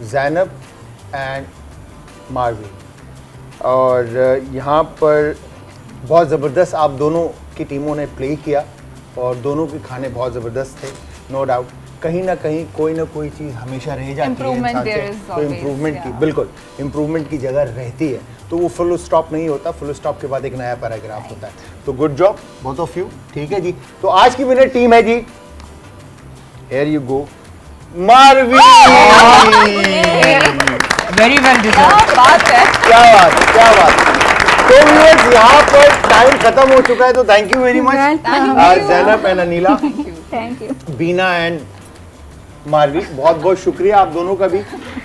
Zainab and Marvi, और यहाँ पर बहुत ज़बरदस्त आप दोनों की टीमों ने प्ले किया और दोनों के खाने बहुत ज़बरदस्त थे, नो डाउट। कहीं ना कहीं कोई ना कोई चीज़ हमेशा रह जाती है इंसान से, तो इम्प्रूवमेंट की, बिल्कुल इम्प्रूवमेंट की जगह रहती है। तो वो फुल स्टॉप नहीं होता, फुल स्टॉप के बाद एक नया पैराग्राफ होता है। तो good job both of you, ठीक है जी। तो आज की विनर टीम है जी, here you go, Marvi. Very well deserve. बात है। क्या बात, क्या बात। तो व्यूअर्स, यहाँ पर टाइम खत्म हो चुका है, तो thank you very much Zainab and Anila, thank you. Beena and Marvi, बहुत बहुत शुक्रिया आप दोनों का भी।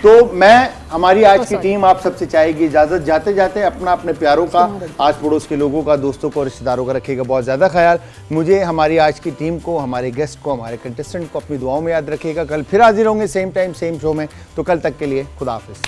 तो मैं, हमारी आज की टीम आप सबसे चाहेगी इजाजत, जाते जाते अपना अपने प्यारों का, आस पड़ोस के लोगों का, दोस्तों को, रिश्तेदारों का रखिएगा बहुत ज़्यादा ख्याल। मुझे, हमारी आज की टीम को, हमारे गेस्ट को, हमारे कंटेस्टेंट को अपनी दुआओं में याद रखिएगा। कल फिर हाजिर होंगे सेम टाइम सेम शो में। तो कल तक के लिए खुदा हाफिज़।